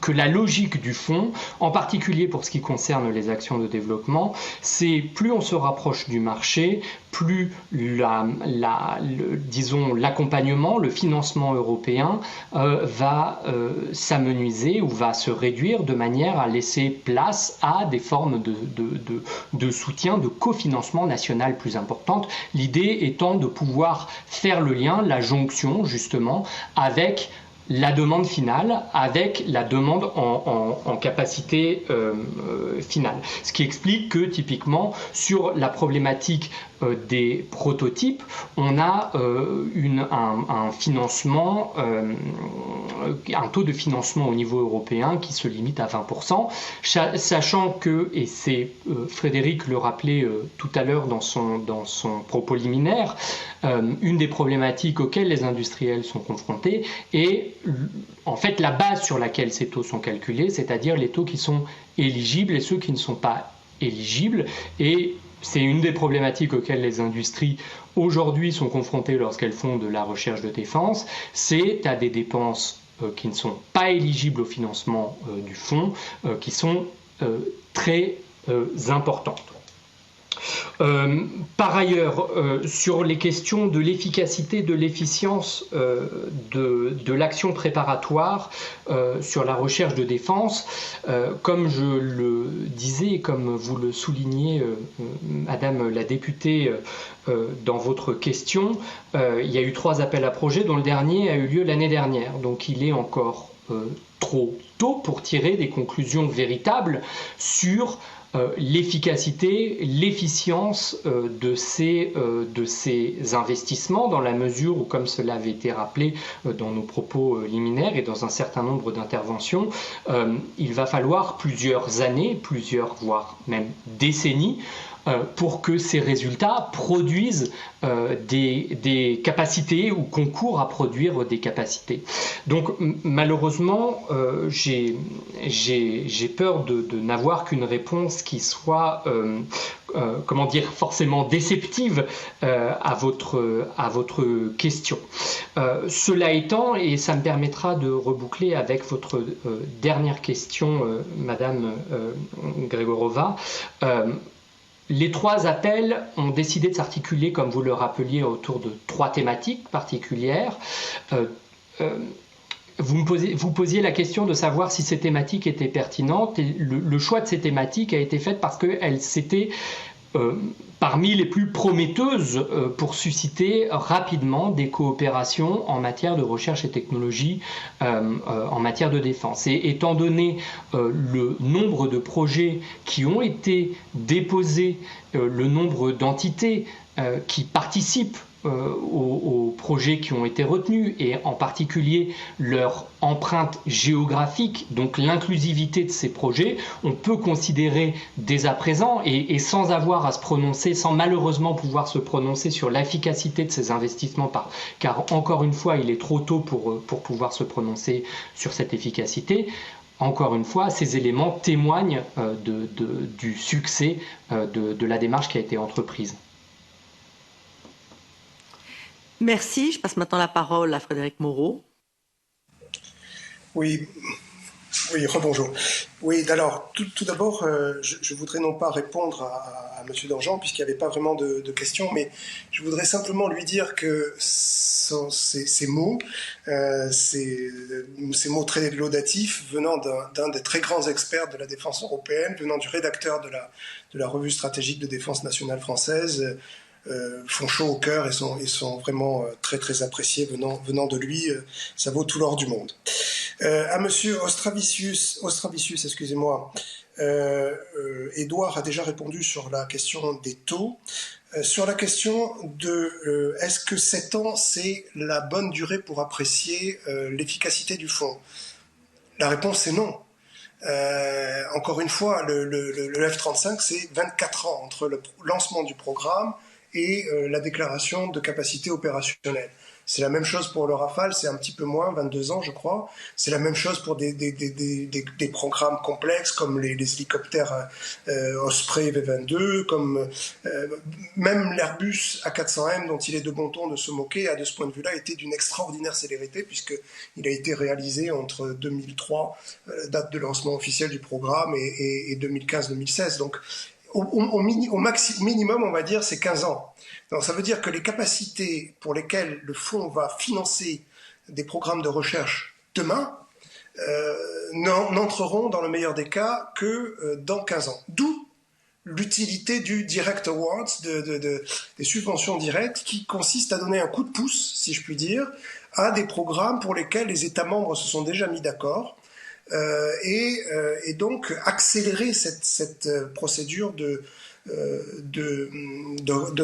que la logique du fonds, en particulier pour ce qui concerne les actions de développement, c'est plus on se rapproche du marché, plus disons l'accompagnement, le financement européen va s'amenuiser ou va se réduire de manière à laisser place à des formes de soutien, de cofinancement national plus importantes. L'idée étant de pouvoir faire le lien, la jonction justement avec la demande finale avec la demande en capacité finale. Ce qui explique que typiquement sur la problématique des prototypes, on a un financement, un taux de financement au niveau européen qui se limite à 20%, sachant que, et c'est Frédéric le rappelait tout à l'heure dans son propos liminaire, une des problématiques auxquelles les industriels sont confrontés est en fait la base sur laquelle ces taux sont calculés, c'est-à-dire les taux qui sont éligibles et ceux qui ne sont pas éligibles. Et c'est une des problématiques auxquelles les industries aujourd'hui sont confrontées lorsqu'elles font de la recherche de défense, c'est à des dépenses qui ne sont pas éligibles au financement du fonds, qui sont très importantes. Par ailleurs, sur les questions de l'efficacité, de l'efficience de l'action préparatoire sur la recherche de défense, comme je le disais et comme vous le soulignez, Madame la députée, dans votre question, il y a eu 3 appels à projets dont le dernier a eu lieu l'année dernière. Donc il est encore trop tôt pour tirer des conclusions véritables sur l'efficacité, l'efficience de ces investissements, dans la mesure où, comme cela avait été rappelé dans nos propos liminaires et dans un certain nombre d'interventions, il va falloir plusieurs années, voire même décennies, pour que ces résultats produisent des capacités ou concourent à produire des capacités. Donc malheureusement, j'ai peur de n'avoir qu'une réponse qui soit comment dire, forcément déceptive à votre question. Cela étant, et ça me permettra de reboucler avec votre dernière question, Madame Gregorova, Les 3 appels ont décidé de s'articuler, comme vous le rappeliez, autour de 3 thématiques particulières. Vous posiez la question de savoir si ces thématiques étaient pertinentes, et le choix de ces thématiques a été fait parce qu'elles s'étaient parmi les plus prometteuses pour susciter rapidement des coopérations en matière de recherche et technologie en matière de défense. Et étant donné le nombre de projets qui ont été déposés, le nombre d'entités qui participent aux projets qui ont été retenus, et en particulier leur empreinte géographique, donc l'inclusivité de ces projets, on peut considérer dès à présent, et sans avoir à se prononcer, sans malheureusement pouvoir se prononcer sur l'efficacité de ces investissements, car encore une fois, il est trop tôt pour pouvoir se prononcer sur cette efficacité. Encore une fois, ces éléments témoignent du succès de la démarche qui a été entreprise. Merci. Je passe maintenant la parole à Frédéric Moreau. Oui, rebonjour. Oui, alors, tout d'abord, je voudrais non pas répondre à M. Danjean, puisqu'il n'y avait pas vraiment de questions, mais je voudrais simplement lui dire que ces mots très laudatifs, venant d'un des très grands experts de la défense européenne, venant du rédacteur de la revue stratégique de défense nationale française, font chaud au cœur et sont vraiment très très appréciés venant de lui. Ça vaut tout l'or du monde. À Monsieur Ostravicius, excusez-moi, Édouard a déjà répondu sur la question des taux. Sur la question de est-ce que 7 ans c'est la bonne durée pour apprécier l'efficacité du fonds? La réponse est non. Encore une fois, le F-35 c'est 24 ans entre le lancement du programme et la déclaration de capacité opérationnelle. C'est la même chose pour le Rafale, c'est un petit peu moins, 22 ans je crois. C'est la même chose pour des programmes complexes comme les hélicoptères Osprey V-22, comme même l'Airbus A400M dont il est de bon ton de se moquer, a de ce point de vue-là été d'une extraordinaire célérité puisqu'il a été réalisé entre 2003, date de lancement officiel du programme, et 2015-2016. Donc au minimum, on va dire, c'est 15 ans. Donc, ça veut dire que les capacités pour lesquelles le fonds va financer des programmes de recherche demain n'entreront, dans le meilleur des cas, que dans 15 ans. D'où l'utilité du Direct Awards, des subventions directes, qui consistent à donner un coup de pouce, si je puis dire, à des programmes pour lesquels les États membres se sont déjà mis d'accord, et donc accélérer cette procédure de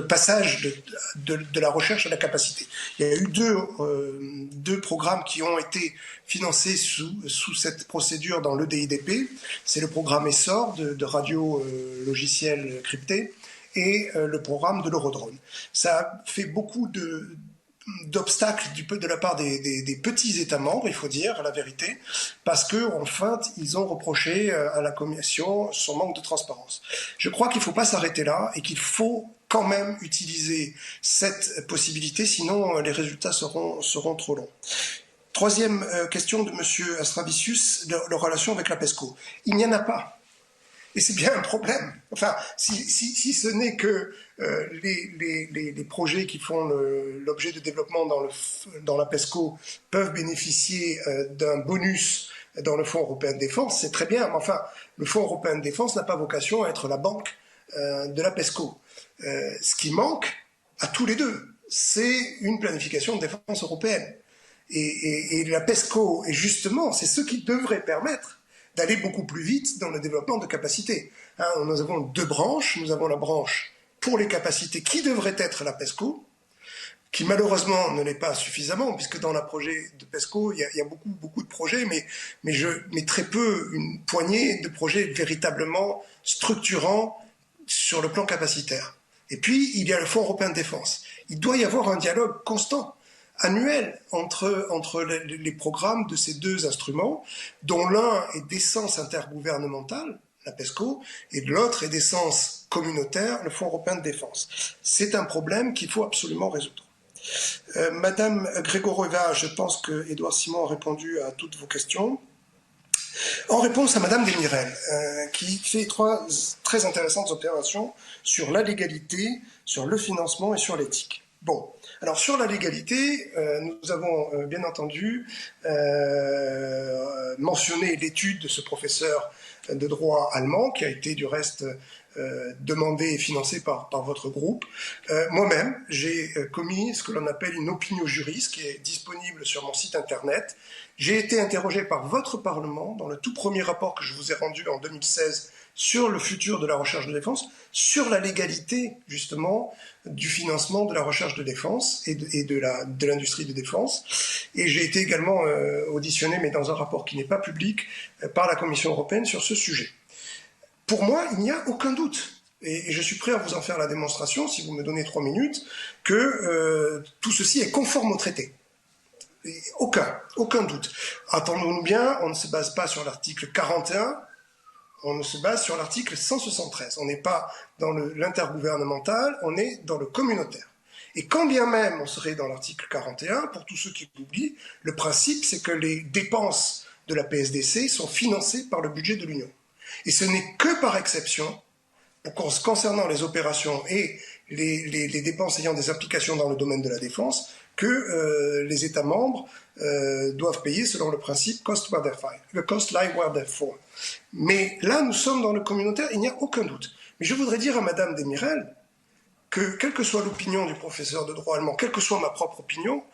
passage de la recherche à la capacité. Il y a eu deux programmes qui ont été financés sous cette procédure dans l'EDIDP. C'est le programme ESSOR de radio logiciels cryptés et le programme de l'Eurodrone. Ça a fait beaucoup d'obstacles de la part des petits États membres, il faut dire la vérité, parce qu'en fait, ils ont reproché à la Commission son manque de transparence. Je crois qu'il ne faut pas s'arrêter là et qu'il faut quand même utiliser cette possibilité, sinon les résultats seront trop longs. Troisième question de M. Astravicius, la relation avec la PESCO. Il n'y en a pas. Et c'est bien un problème. Enfin, si ce n'est que les projets qui font l'objet de développement dans la PESCO peuvent bénéficier d'un bonus dans le Fonds européen de défense, c'est très bien. Mais enfin, le Fonds européen de défense n'a pas vocation à être la banque de la PESCO. Ce qui manque à tous les deux, c'est une planification de défense européenne. Et la PESCO, et justement, c'est ce qui devrait permettre d'aller beaucoup plus vite dans le développement de capacités. Nous avons 2 branches. Nous avons la branche pour les capacités qui devrait être la PESCO, qui malheureusement ne l'est pas suffisamment, puisque dans le projet de PESCO, il y a beaucoup de projets, mais très peu, une poignée de projets véritablement structurants sur le plan capacitaire. Et puis, il y a le Fonds européen de défense. Il doit y avoir un dialogue constant, annuel, entre les programmes de ces 2 instruments, dont l'un est d'essence intergouvernementale, la PESCO, et l'autre est d'essence communautaire, le Fonds européen de défense. C'est un problème qu'il faut absolument résoudre. Madame Grégorova, je pense que Édouard Simon a répondu à toutes vos questions. En réponse à Madame Desmirel, qui fait trois très intéressantes observations sur la légalité, sur le financement et sur l'éthique. Bon, alors sur la légalité, nous avons bien entendu mentionné l'étude de ce professeur de droit allemand, qui a été du reste demandé et financé par votre groupe. Moi-même, j'ai commis ce que l'on appelle une opinio juris, qui est disponible sur mon site internet. J'ai été interrogé par votre Parlement dans le tout premier rapport que je vous ai rendu en 2016 sur le futur de la recherche de défense, sur la légalité justement du financement de la recherche de défense et de l'industrie de défense. Et j'ai été également auditionné, mais dans un rapport qui n'est pas public, par la Commission européenne sur ce sujet. Pour moi, il n'y a aucun doute, et je suis prêt à vous en faire la démonstration, si vous me donnez 3 minutes, que tout ceci est conforme au traité. Aucun doute. Attendons-nous bien, on ne se base pas sur l'article 41, on se base sur l'article 173. On n'est pas dans l'intergouvernemental, on est dans le communautaire. Et quand bien même on serait dans l'article 41, pour tous ceux qui l'oublient, le principe c'est que les dépenses de la PSDC sont financées par le budget de l'Union. Et ce n'est que par exception, concernant les opérations et les dépenses ayant des applications dans le domaine de la défense, que les États membres doivent payer selon le principe cost lie where therefore. Mais là, nous sommes dans le communautaire, il n'y a aucun doute. Mais je voudrais dire à Madame Desmirel que, quelle que soit l'opinion du professeur de droit allemand, quelle que soit ma propre opinion,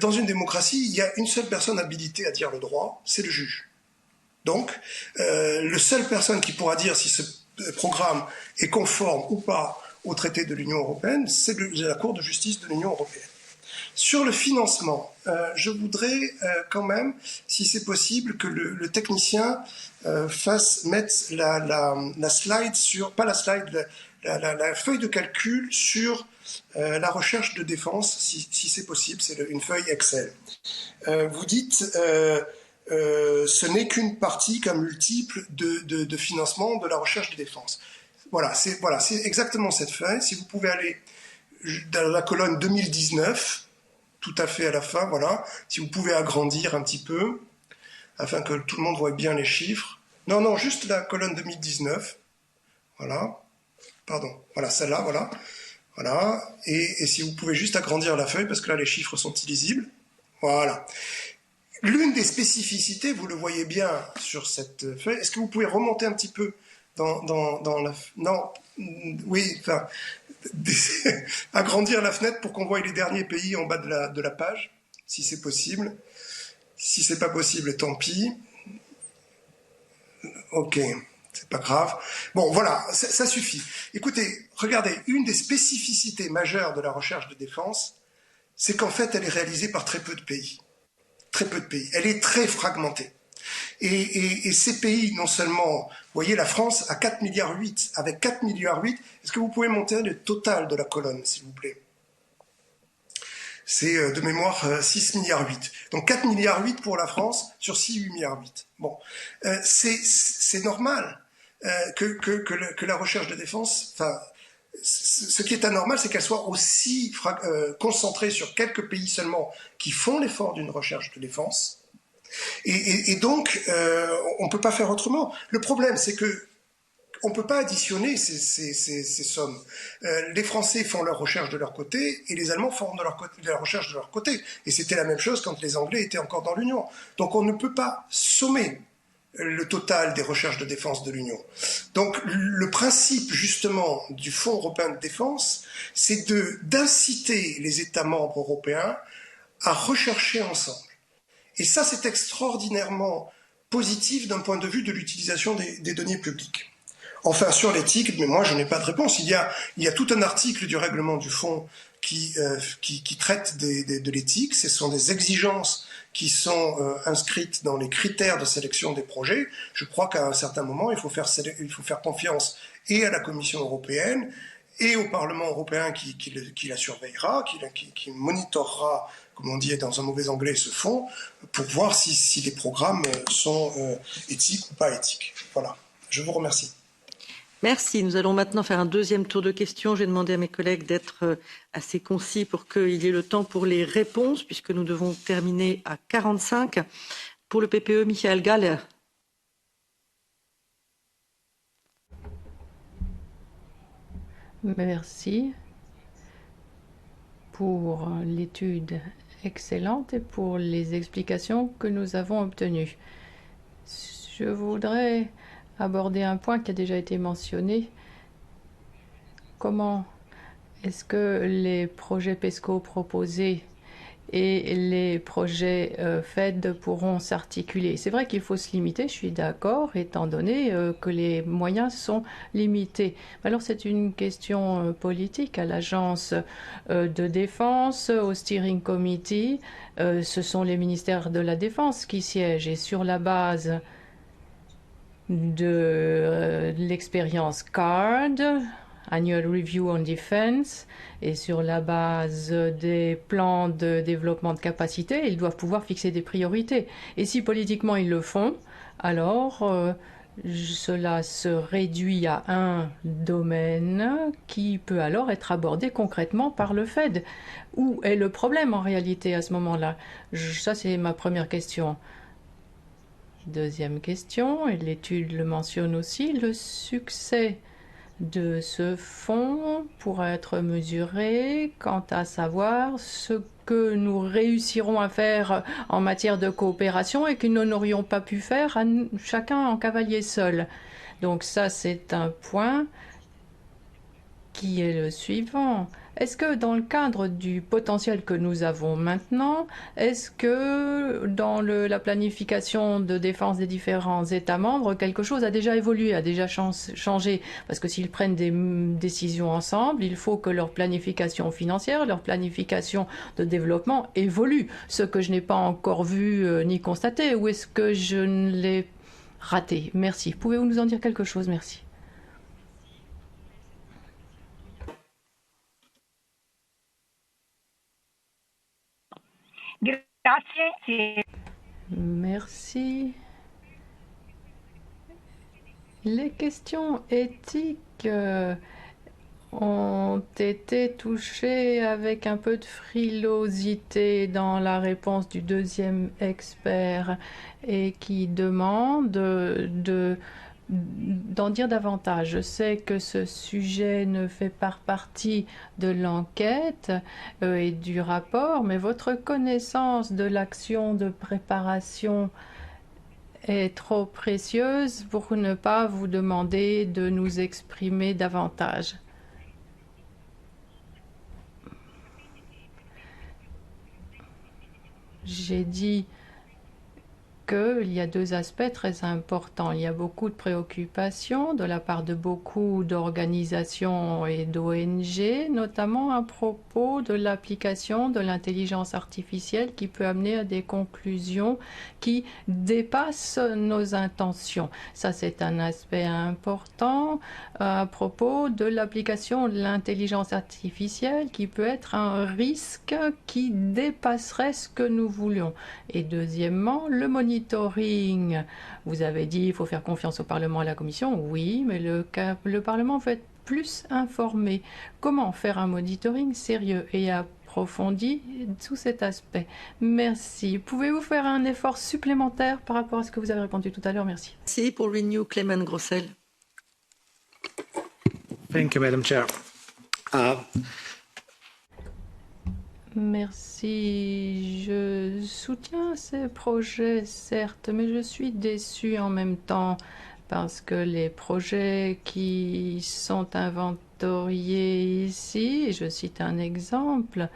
dans une démocratie, il y a une seule personne habilitée à dire le droit, c'est le juge. Donc, la seule personne qui pourra dire si ce programme est conforme ou pas au traité de l'Union européenne, c'est la Cour de justice de l'Union européenne. Sur le financement, je voudrais quand même, si c'est possible, que le technicien mette la slide sur, pas la slide, la feuille de calcul sur la recherche de défense, si c'est possible, c'est une feuille Excel. Vous dites, ce n'est qu'une partie comme multiple de financement de la recherche de défense. Voilà, c'est exactement cette feuille. Si vous pouvez aller dans la colonne 2019, tout à fait à la fin, voilà. Si vous pouvez agrandir un petit peu, afin que tout le monde voit bien les chiffres. Non, juste la colonne 2019. Voilà. Pardon. Voilà, celle-là, voilà. Voilà. Et si vous pouvez juste agrandir la feuille, parce que là, les chiffres sont illisibles. Voilà. L'une des spécificités, vous le voyez bien sur cette feuille, est-ce que vous pouvez remonter un petit peu dans la... Non, oui, enfin... agrandir la fenêtre pour qu'on voie les derniers pays en bas de la page, si c'est possible. Si c'est pas possible, tant pis. Ok, c'est pas grave. Bon, voilà, ça suffit. Écoutez, regardez, une des spécificités majeures de la recherche de défense, c'est qu'en fait, elle est réalisée par très peu de pays. Très peu de pays. Elle est très fragmentée. Et ces pays, non seulement, vous voyez, la France a 4,8 milliards. Avec 4,8 milliards, est-ce que vous pouvez monter le total de la colonne, s'il vous plaît? C'est de mémoire 6,8 milliards. Donc 4,8 milliards pour la France sur 6,8 milliards. Bon, c'est normal que la recherche de défense, enfin, ce qui est anormal, c'est qu'elle soit aussi concentrée sur quelques pays seulement qui font l'effort d'une recherche de défense. Et donc, on ne peut pas faire autrement. Le problème, c'est que on ne peut pas additionner ces sommes. Les Français font leur recherche de leur côté et les Allemands font leur recherche de leur côté. Et c'était la même chose quand les Anglais étaient encore dans l'Union. Donc on ne peut pas sommer le total des recherches de défense de l'Union. Donc le principe justement du Fonds européen de défense, c'est d'inciter les États membres européens à rechercher ensemble. Et ça, c'est extraordinairement positif d'un point de vue de l'utilisation des deniers publics. Enfin, sur l'éthique, mais moi, je n'ai pas de réponse. Il y a tout un article du règlement du fonds qui traite de l'éthique. Ce sont des exigences qui sont inscrites dans les critères de sélection des projets. Je crois qu'à un certain moment, il faut faire confiance et à la Commission européenne et au Parlement européen qui la surveillera, qui monitorera, comme on dit dans un mauvais anglais, ce fonds, pour voir si les programmes sont éthiques ou pas éthiques. Voilà, je vous remercie. Merci. Nous allons maintenant faire un deuxième tour de questions. J'ai demandé à mes collègues d'être assez concis pour qu'il y ait le temps pour les réponses, puisque nous devons terminer à 45. Pour le PPE, Michael Galler. Merci pour l'étude excellente et pour les explications que nous avons obtenues. Je voudrais aborder un point qui a déjà été mentionné. Comment est-ce que les projets PESCO proposés et les projets FED pourront s'articuler? C'est vrai qu'il faut se limiter, je suis d'accord, étant donné que les moyens sont limités. Alors c'est une question politique à l'agence de défense, au steering committee. Ce sont les ministères de la Défense qui siègent et sur la base de l'expérience CARD, Annual Review on Defense, et sur la base des plans de développement de capacité, ils doivent pouvoir fixer des priorités. Et si politiquement ils le font, alors cela se réduit à un domaine qui peut alors être abordé concrètement par le Fed. Où est le problème en réalité à ce moment-là? Ça, c'est ma première question. Deuxième question, et l'étude le mentionne aussi, le succès de ce fonds pourra être mesuré quant à savoir ce que nous réussirons à faire en matière de coopération et que nous n'aurions pas pu faire chacun en cavalier seul. Donc ça, c'est un point qui est le suivant. Est-ce que dans le cadre du potentiel que nous avons maintenant, est-ce que dans la planification de défense des différents États membres, quelque chose a déjà évolué, a déjà changé? Parce que s'ils prennent des décisions ensemble, il faut que leur planification financière, leur planification de développement évolue. Ce que je n'ai pas encore vu ni constaté, ou est-ce que je ne l'ai raté? Merci. Pouvez-vous nous en dire quelque chose? Merci. Merci. Les questions éthiques ont été touchées avec un peu de frilosité dans la réponse du deuxième expert et qui demande d'en dire davantage. Je sais que ce sujet ne fait pas partie de l'enquête et du rapport, mais votre connaissance de l'action de préparation est trop précieuse pour ne pas vous demander de nous exprimer davantage. J'ai dit qu'il y a deux aspects très importants. Il y a beaucoup de préoccupations de la part de beaucoup d'organisations et d'ONG, notamment à propos de l'application de l'intelligence artificielle qui peut amener à des conclusions qui dépassent nos intentions. Ça, c'est un aspect important à propos de l'application de l'intelligence artificielle qui peut être un risque qui dépasserait ce que nous voulions. Et deuxièmement, le monitoring. Vous avez dit qu'il faut faire confiance au Parlement et à la Commission. Oui, mais le Parlement veut être plus informé. Comment faire un monitoring sérieux et approfondi sous cet aspect? Merci. Pouvez-vous faire un effort supplémentaire par rapport à ce que vous avez répondu tout à l'heure? Merci. Merci pour Renew, Clément Grossel. Thank you, Madam Chair. Merci. Je soutiens ces projets, certes, mais je suis déçue en même temps parce que les projets qui sont inventoriés ici, et je cite un exemple,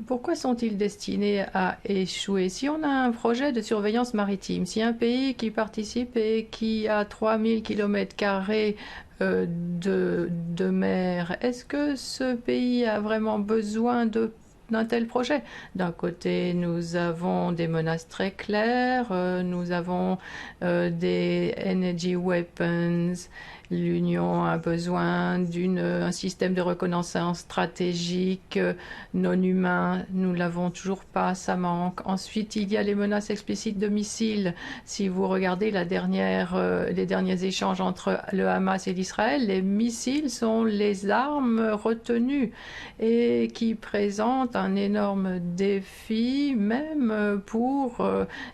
pourquoi sont-ils destinés à échouer? Si on a un projet de surveillance maritime, si un pays qui participe et qui a 3000 km² de mer, est-ce que ce pays a vraiment besoin d'un tel projet? D'un côté, nous avons des menaces très claires, nous avons des energy weapons. L'Union a besoin d'un système de reconnaissance stratégique non humain. Nous ne l'avons toujours pas, ça manque. Ensuite, il y a les menaces explicites de missiles. Si vous regardez les derniers échanges entre le Hamas et l'Israël, les missiles sont les armes retenues et qui présentent un énorme défi, même pour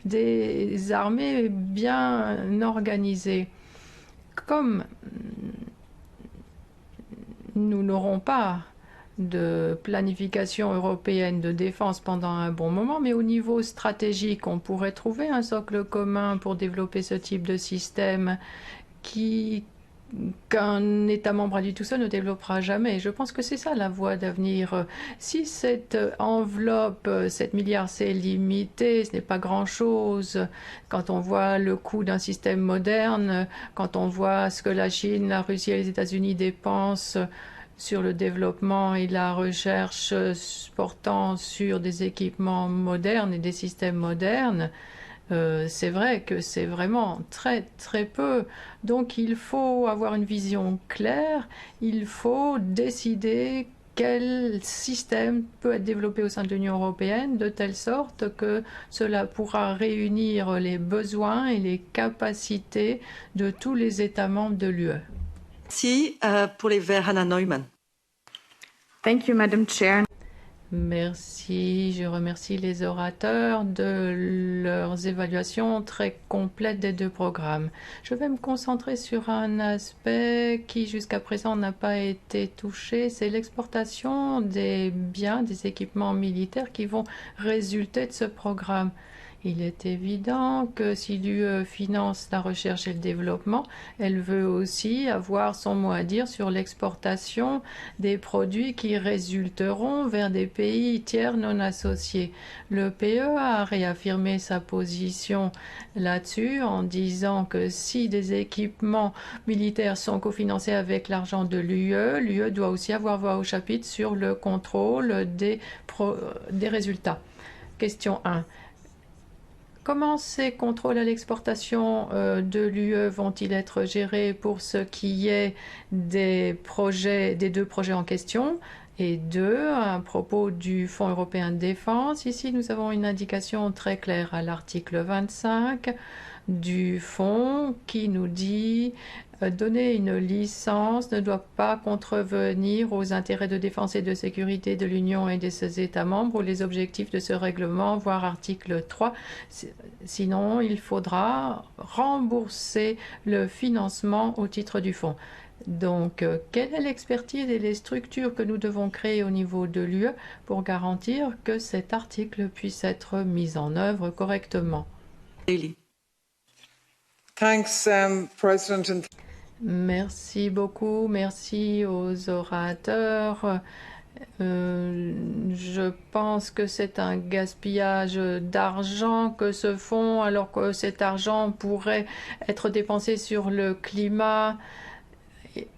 des armées bien organisées. Comme nous n'aurons pas de planification européenne de défense pendant un bon moment, mais au niveau stratégique, on pourrait trouver un socle commun pour développer ce type de système qu'un État membre à lui tout seul ne développera jamais. Je pense que c'est ça la voie d'avenir. Si cette enveloppe, 7 milliards, c'est limité, ce n'est pas grand-chose. Quand on voit le coût d'un système moderne, quand on voit ce que la Chine, la Russie et les États-Unis dépensent sur le développement et la recherche portant sur des équipements modernes et des systèmes modernes, c'est vrai que c'est vraiment très très peu. Donc il faut avoir une vision claire, il faut décider quel système peut être développé au sein de l'Union européenne de telle sorte que cela pourra réunir les besoins et les capacités de tous les États membres de l'UE. Merci. Pour les Verts, Hannah Neumann. Thank you, Madam Chair. Merci, je remercie les orateurs de leurs évaluations très complètes des deux programmes. Je vais me concentrer sur un aspect qui jusqu'à présent n'a pas été touché, c'est l'exportation des biens, des équipements militaires qui vont résulter de ce programme. Il est évident que si l'UE finance la recherche et le développement, elle veut aussi avoir son mot à dire sur l'exportation des produits qui résulteront vers des pays tiers non associés. Le PE a réaffirmé sa position là-dessus en disant que si des équipements militaires sont cofinancés avec l'argent de l'UE doit aussi avoir voix au chapitre sur le contrôle des résultats. Question 1. Comment ces contrôles à l'exportation de l'UE vont-ils être gérés pour ce qui est des deux projets en question? Et 2, à propos du Fonds européen de défense, ici nous avons une indication très claire à l'article 25 du fonds qui nous dit donner une licence ne doit pas contrevenir aux intérêts de défense et de sécurité de l'Union et de ses États membres ou les objectifs de ce règlement, voire article 3. Sinon, il faudra rembourser le financement au titre du fonds. Donc, quelle est l'expertise et les structures que nous devons créer au niveau de l'UE pour garantir que cet article puisse être mis en œuvre correctement? Thanks, President. Merci beaucoup, merci aux orateurs. Je pense que c'est un gaspillage d'argent que ce fonds, alors que cet argent pourrait être dépensé sur le climat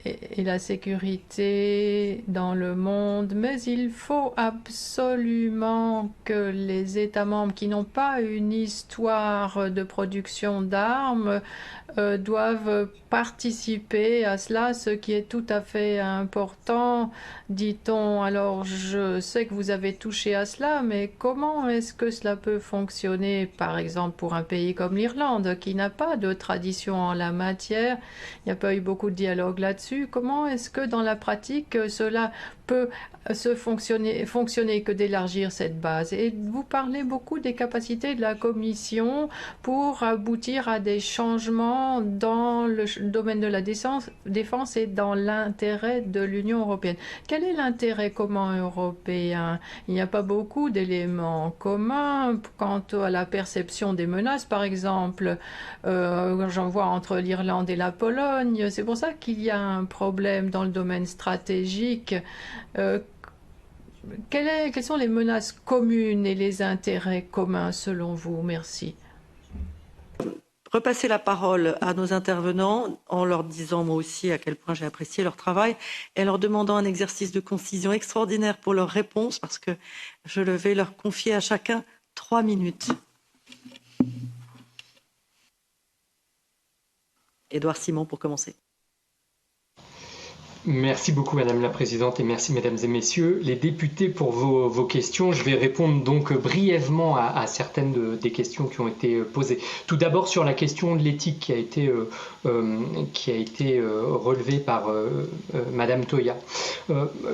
et la sécurité dans le monde, mais il faut absolument que les États membres qui n'ont pas une histoire de production d'armes doivent participer à cela, ce qui est tout à fait important, dit-on. Alors, je sais que vous avez touché à cela, mais comment est-ce que cela peut fonctionner, par exemple, pour un pays comme l'Irlande, qui n'a pas de tradition en la matière? Il n'y a pas eu beaucoup de dialogue là-dessus. Comment est-ce que, dans la pratique, cela peut fonctionner que d'élargir cette base? Et vous parlez beaucoup des capacités de la Commission pour aboutir à des changements dans le domaine de la défense et dans l'intérêt de l'Union européenne. Quel est l'intérêt commun européen? Il n'y a pas beaucoup d'éléments communs quant à la perception des menaces, par exemple. J'en vois entre l'Irlande et la Pologne. C'est pour ça qu'il y a un problème dans le domaine stratégique. Quelles sont les menaces communes et les intérêts communs selon vous? Merci. Repasser la parole à nos intervenants en leur disant moi aussi à quel point j'ai apprécié leur travail et en leur demandant un exercice de concision extraordinaire pour leurs réponses parce que je vais leur confier à chacun 3 minutes. Édouard Simon pour commencer. Merci beaucoup Madame la Présidente et merci Mesdames et Messieurs les députés pour vos questions. Je vais répondre donc brièvement à certaines des questions qui ont été posées. Tout d'abord sur la question de l'éthique qui a été relevée par Madame Toia.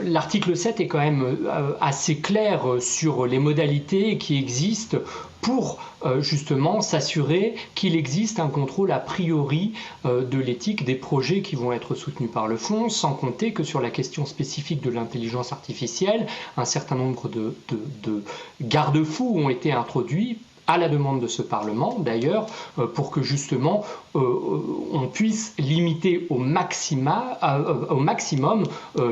L'article 7 est quand même assez clair sur les modalités qui existent pour justement s'assurer qu'il existe un contrôle a priori de l'éthique des projets qui vont être soutenus par le fonds, sans compter que sur la question spécifique de l'intelligence artificielle, un certain nombre de garde-fous ont été introduits à la demande de ce Parlement, d'ailleurs, pour que justement on puisse limiter au maximum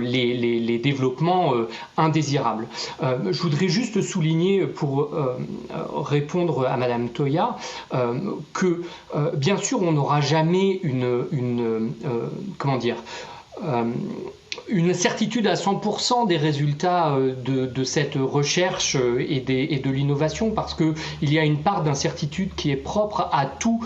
les développements indésirables. Je voudrais juste souligner, pour répondre à Madame Toia, que bien sûr on n'aura jamais une certitude à 100% des résultats de cette recherche et de l'innovation, parce qu'il y a une part d'incertitude qui est propre à tout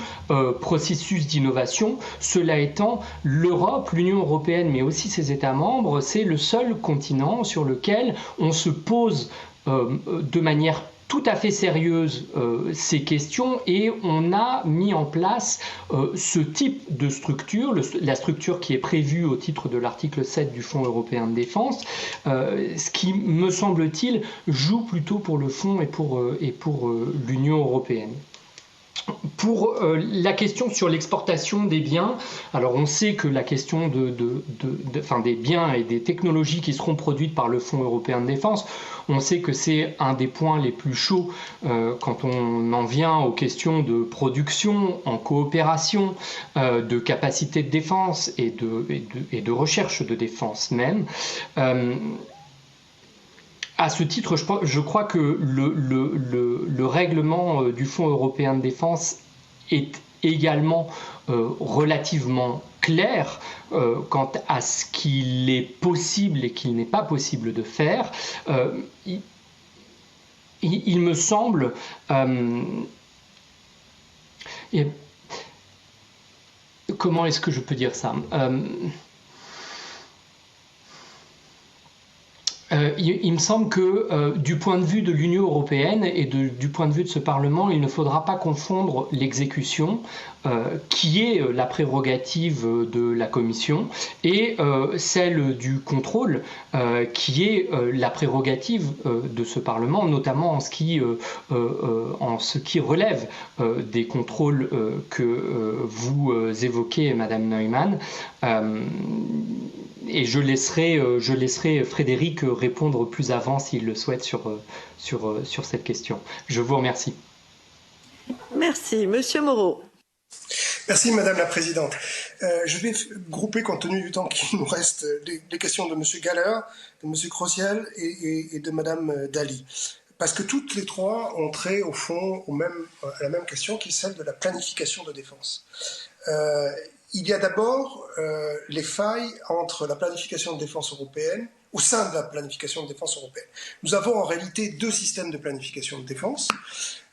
processus d'innovation. Cela étant, l'Europe, l'Union européenne, mais aussi ses États membres, c'est le seul continent sur lequel on se pose de manière tout à fait sérieuse ces questions, et on a mis en place ce type de structure, la structure qui est prévue au titre de l'article 7 du Fonds européen de défense, ce qui, me semble-t-il, joue plutôt pour le Fonds et pour l'Union européenne. Pour la question sur l'exportation des biens, alors on sait que la question des biens et des technologies qui seront produites par le Fonds européen de défense, on sait que c'est un des points les plus chauds quand on en vient aux questions de production en coopération, de capacité de défense et de recherche de défense même. À ce titre, je crois que le règlement du Fonds européen de défense est également relativement clair quant à ce qu'il est possible et qu'il n'est pas possible de faire. Il me semble... comment est-ce que je peux dire ça ? Il me semble que du point de vue de l'Union européenne et du point de vue de ce Parlement, il ne faudra pas confondre l'exécution, qui est la prérogative de la Commission, et celle du contrôle, qui est la prérogative de ce Parlement, notamment en ce qui relève des contrôles que vous évoquez, Madame Neumann. Et je laisserai Frédéric répondre plus avant s'il le souhaite sur cette question. Je vous remercie. Merci. Monsieur Moreau. Merci Madame la Présidente. Je vais grouper, compte tenu du temps qui nous reste, les questions de Monsieur Galler, de Monsieur Crociel et de Madame Dalli. Parce que toutes les trois ont trait au fond à la même question, qui est celle de la planification de défense. Il y a d'abord les failles entre la planification de défense européenne, au sein de la planification de défense européenne. Nous avons en réalité deux systèmes de planification de défense.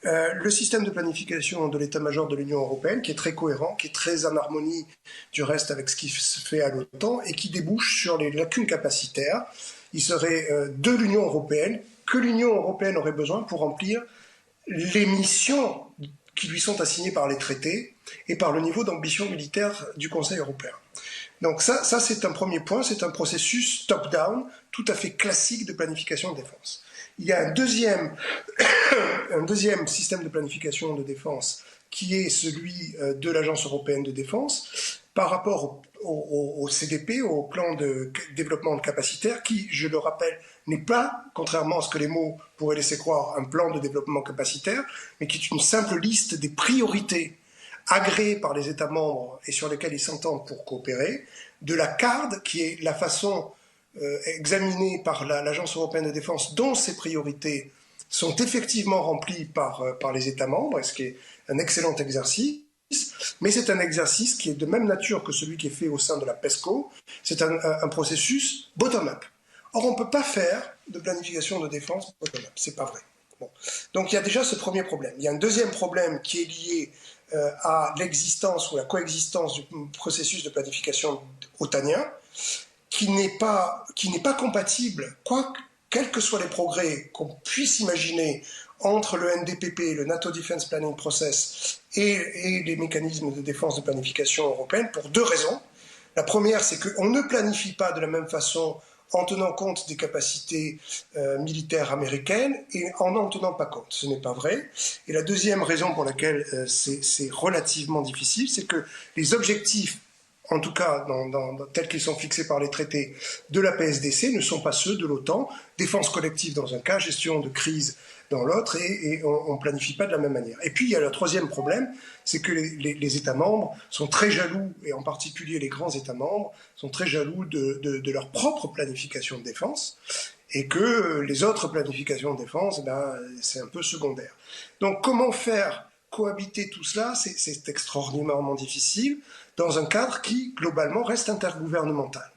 Le système de planification de l'état-major de l'Union européenne, qui est très cohérent, qui est très en harmonie du reste avec ce qui se fait à l'OTAN, et qui débouche sur les lacunes capacitaires. Il serait de l'Union européenne, que l'Union européenne aurait besoin pour remplir les missions qui lui sont assignées par les traités et par le niveau d'ambition militaire du Conseil européen. Donc ça c'est un premier point, c'est un processus top-down, tout à fait classique de planification de défense. Il y a un deuxième système de planification de défense qui est celui de l'Agence européenne de défense par rapport au CDP, au plan de développement de capacitaire, qui, je le rappelle, n'est pas, contrairement à ce que les mots pourraient laisser croire, un plan de développement capacitaire, mais qui est une simple liste des priorités agréées par les États membres et sur lesquelles ils s'entendent pour coopérer, de la CARD, qui est la façon examinée par l'Agence européenne de défense dont ces priorités sont effectivement remplies par les États membres, et ce qui est un excellent exercice. Mais c'est un exercice qui est de même nature que celui qui est fait au sein de la PESCO. C'est un processus bottom-up. Or, on ne peut pas faire de planification de défense bottom-up. C'est pas vrai. Bon. Donc, il y a déjà ce premier problème. Il y a un deuxième problème qui est lié à l'existence ou la coexistence du processus de planification otanien, qui n'est pas compatible, quels que soient les progrès qu'on puisse imaginer entre le NDPP, le NATO Defense Planning Process et les mécanismes de défense de planification européenne, pour deux raisons. La première, c'est qu'on ne planifie pas de la même façon en tenant compte des capacités militaires américaines et en n'en tenant pas compte. Ce n'est pas vrai. Et la deuxième raison pour laquelle c'est relativement difficile, c'est que les objectifs, en tout cas tels qu'ils sont fixés par les traités de la PSDC, ne sont pas ceux de l'OTAN. Défense collective dans un cas, gestion de crise dans l'autre, et on ne planifie pas de la même manière. Et puis il y a le troisième problème, c'est que les États membres sont très jaloux, et en particulier les grands États membres, sont très jaloux de leur propre planification de défense, et que les autres planifications de défense, c'est un peu secondaire. Donc comment faire cohabiter tout cela, c'est extraordinairement difficile, dans un cadre qui, globalement, reste intergouvernemental.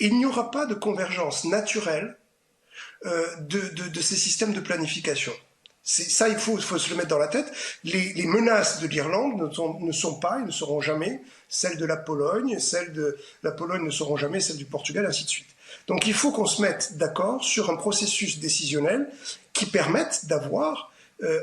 Et il n'y aura pas de convergence naturelle de ces systèmes de planification. Ça, il faut se le mettre dans la tête. Les menaces de l'Irlande ne sont pas et ne seront jamais celles de la Pologne, celles de la Pologne ne seront jamais celles du Portugal, ainsi de suite. Donc il faut qu'on se mette d'accord sur un processus décisionnel qui permette d'avoir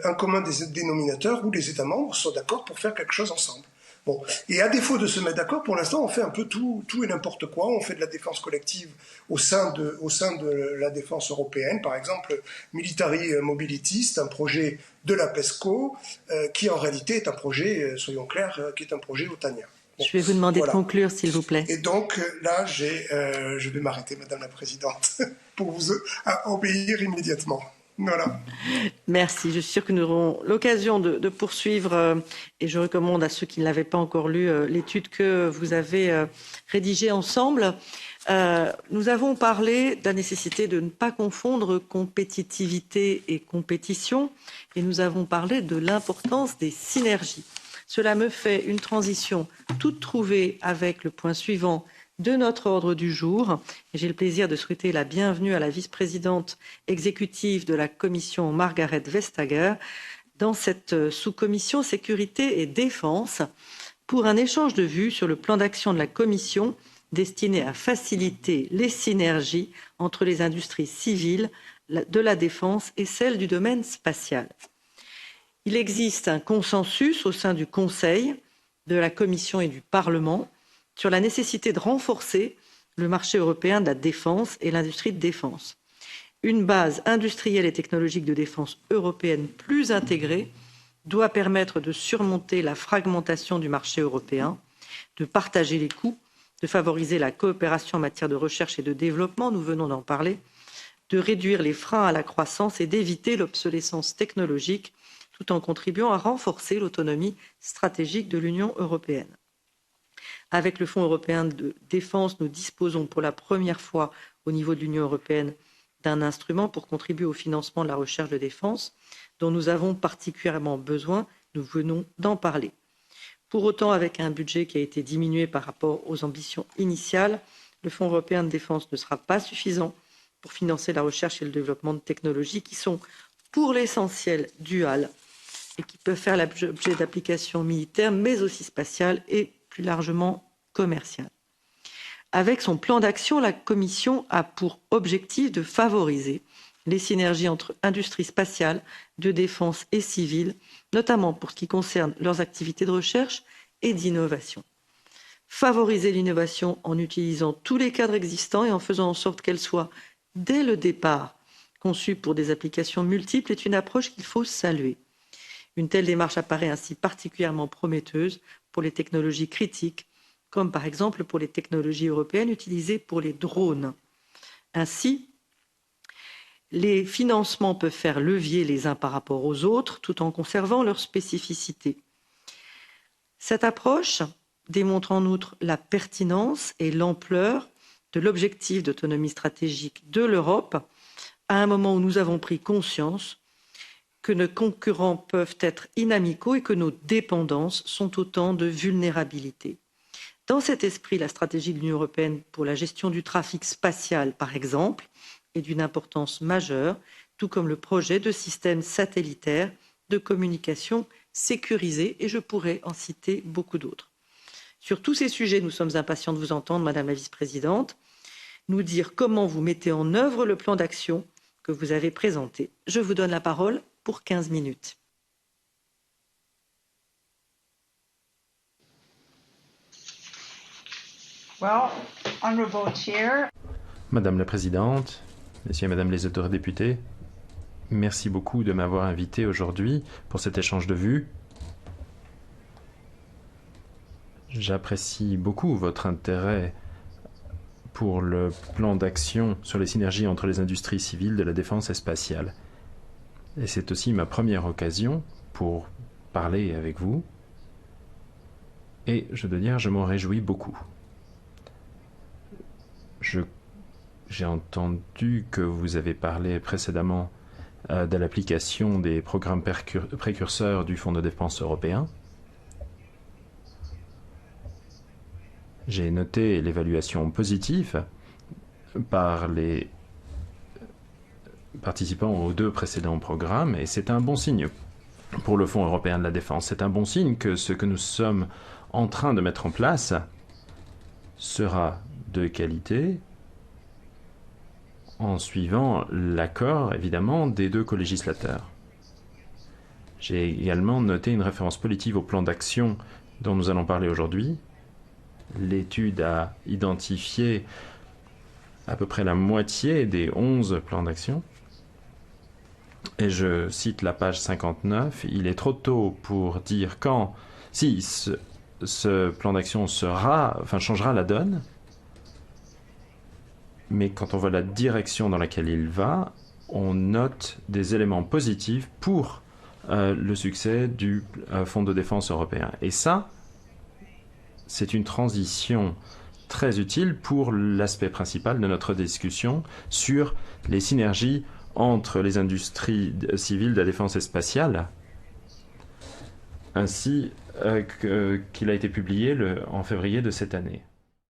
un commun dénominateur où les États membres sont d'accord pour faire quelque chose ensemble. Bon. Et à défaut de se mettre d'accord, pour l'instant, on fait un peu tout et n'importe quoi. On fait de la défense collective au sein de la défense européenne. Par exemple, Military Mobility, c'est un projet de la PESCO qui en réalité est un projet, soyons clairs, qui est un projet otanien. Bon, je vais vous demander de conclure, s'il vous plaît. Et donc là, je vais m'arrêter, Madame la Présidente, pour vous obéir immédiatement. Voilà. Merci. Je suis sûre que nous aurons l'occasion de poursuivre et je recommande à ceux qui ne l'avaient pas encore lu l'étude que vous avez rédigée ensemble. Nous avons parlé de la nécessité de ne pas confondre compétitivité et compétition et nous avons parlé de l'importance des synergies. Cela me fait une transition toute trouvée avec le point suivant de notre ordre du jour. Et j'ai le plaisir de souhaiter la bienvenue à la vice-présidente exécutive de la Commission, Margaret Vestager, dans cette sous-commission sécurité et défense pour un échange de vues sur le plan d'action de la Commission destiné à faciliter les synergies entre les industries civiles de la défense et celles du domaine spatial. Il existe un consensus au sein du Conseil, de la Commission et du Parlement sur la nécessité de renforcer le marché européen de la défense et l'industrie de défense. Une base industrielle et technologique de défense européenne plus intégrée doit permettre de surmonter la fragmentation du marché européen, de partager les coûts, de favoriser la coopération en matière de recherche et de développement, nous venons d'en parler, de réduire les freins à la croissance et d'éviter l'obsolescence technologique, tout en contribuant à renforcer l'autonomie stratégique de l'Union européenne. Avec le Fonds européen de défense, nous disposons pour la première fois au niveau de l'Union européenne d'un instrument pour contribuer au financement de la recherche de défense dont nous avons particulièrement besoin. Nous venons d'en parler. Pour autant, avec un budget qui a été diminué par rapport aux ambitions initiales, le Fonds européen de défense ne sera pas suffisant pour financer la recherche et le développement de technologies qui sont pour l'essentiel duales et qui peuvent faire l'objet d'applications militaires mais aussi spatiales et plus largement commerciale. Avec son plan d'action, la Commission a pour objectif de favoriser les synergies entre industries spatiales, de défense et civiles, notamment pour ce qui concerne leurs activités de recherche et d'innovation. Favoriser l'innovation en utilisant tous les cadres existants et en faisant en sorte qu'elle soit, dès le départ, conçue pour des applications multiples est une approche qu'il faut saluer. Une telle démarche apparaît ainsi particulièrement prometteuse pour les technologies critiques, comme par exemple pour les technologies européennes utilisées pour les drones. Ainsi, les financements peuvent faire levier les uns par rapport aux autres, tout en conservant leurs spécificités. Cette approche démontre en outre la pertinence et l'ampleur de l'objectif d'autonomie stratégique de l'Europe, à un moment où nous avons pris conscience que nos concurrents peuvent être inamicaux et que nos dépendances sont autant de vulnérabilités. Dans cet esprit, la stratégie de l'Union européenne pour la gestion du trafic spatial, par exemple, est d'une importance majeure, tout comme le projet de système satellitaire de communication sécurisé, et je pourrais en citer beaucoup d'autres. Sur tous ces sujets, nous sommes impatients de vous entendre, Madame la Vice-présidente, nous dire comment vous mettez en œuvre le plan d'action que vous avez présenté. Je vous donne la parole pour 15 minutes. Well, Honorable Chair. Madame la Présidente, Messieurs et Madame les eurodéputés, merci beaucoup de m'avoir invité aujourd'hui pour cet échange de vues. J'apprécie beaucoup votre intérêt pour le plan d'action sur les synergies entre les industries civiles de la défense et spatiale. Et c'est aussi ma première occasion pour parler avec vous. Et je dois dire, je m'en réjouis beaucoup. J'ai entendu que vous avez parlé précédemment de l'application des programmes précurseurs du Fonds de défense européen. J'ai noté l'évaluation positive par les participants aux 2 précédents programmes et c'est un bon signe pour le Fonds européen de la défense. C'est un bon signe que ce que nous sommes en train de mettre en place sera de qualité en suivant l'accord, évidemment, des 2 colégislateurs. J'ai également noté une référence politique au plan d'action dont nous allons parler aujourd'hui. L'étude a identifié à peu près la moitié des 11 plans d'action. Et je cite la page 59, il est trop tôt pour dire si ce plan d'action changera la donne, mais quand on voit la direction dans laquelle il va, on note des éléments positifs pour le succès du Fonds de défense européen. Et ça, c'est une transition très utile pour l'aspect principal de notre discussion sur les synergies entre les industries civiles de la défense et spatiale, ainsi qu'il a été publié en février de cette année.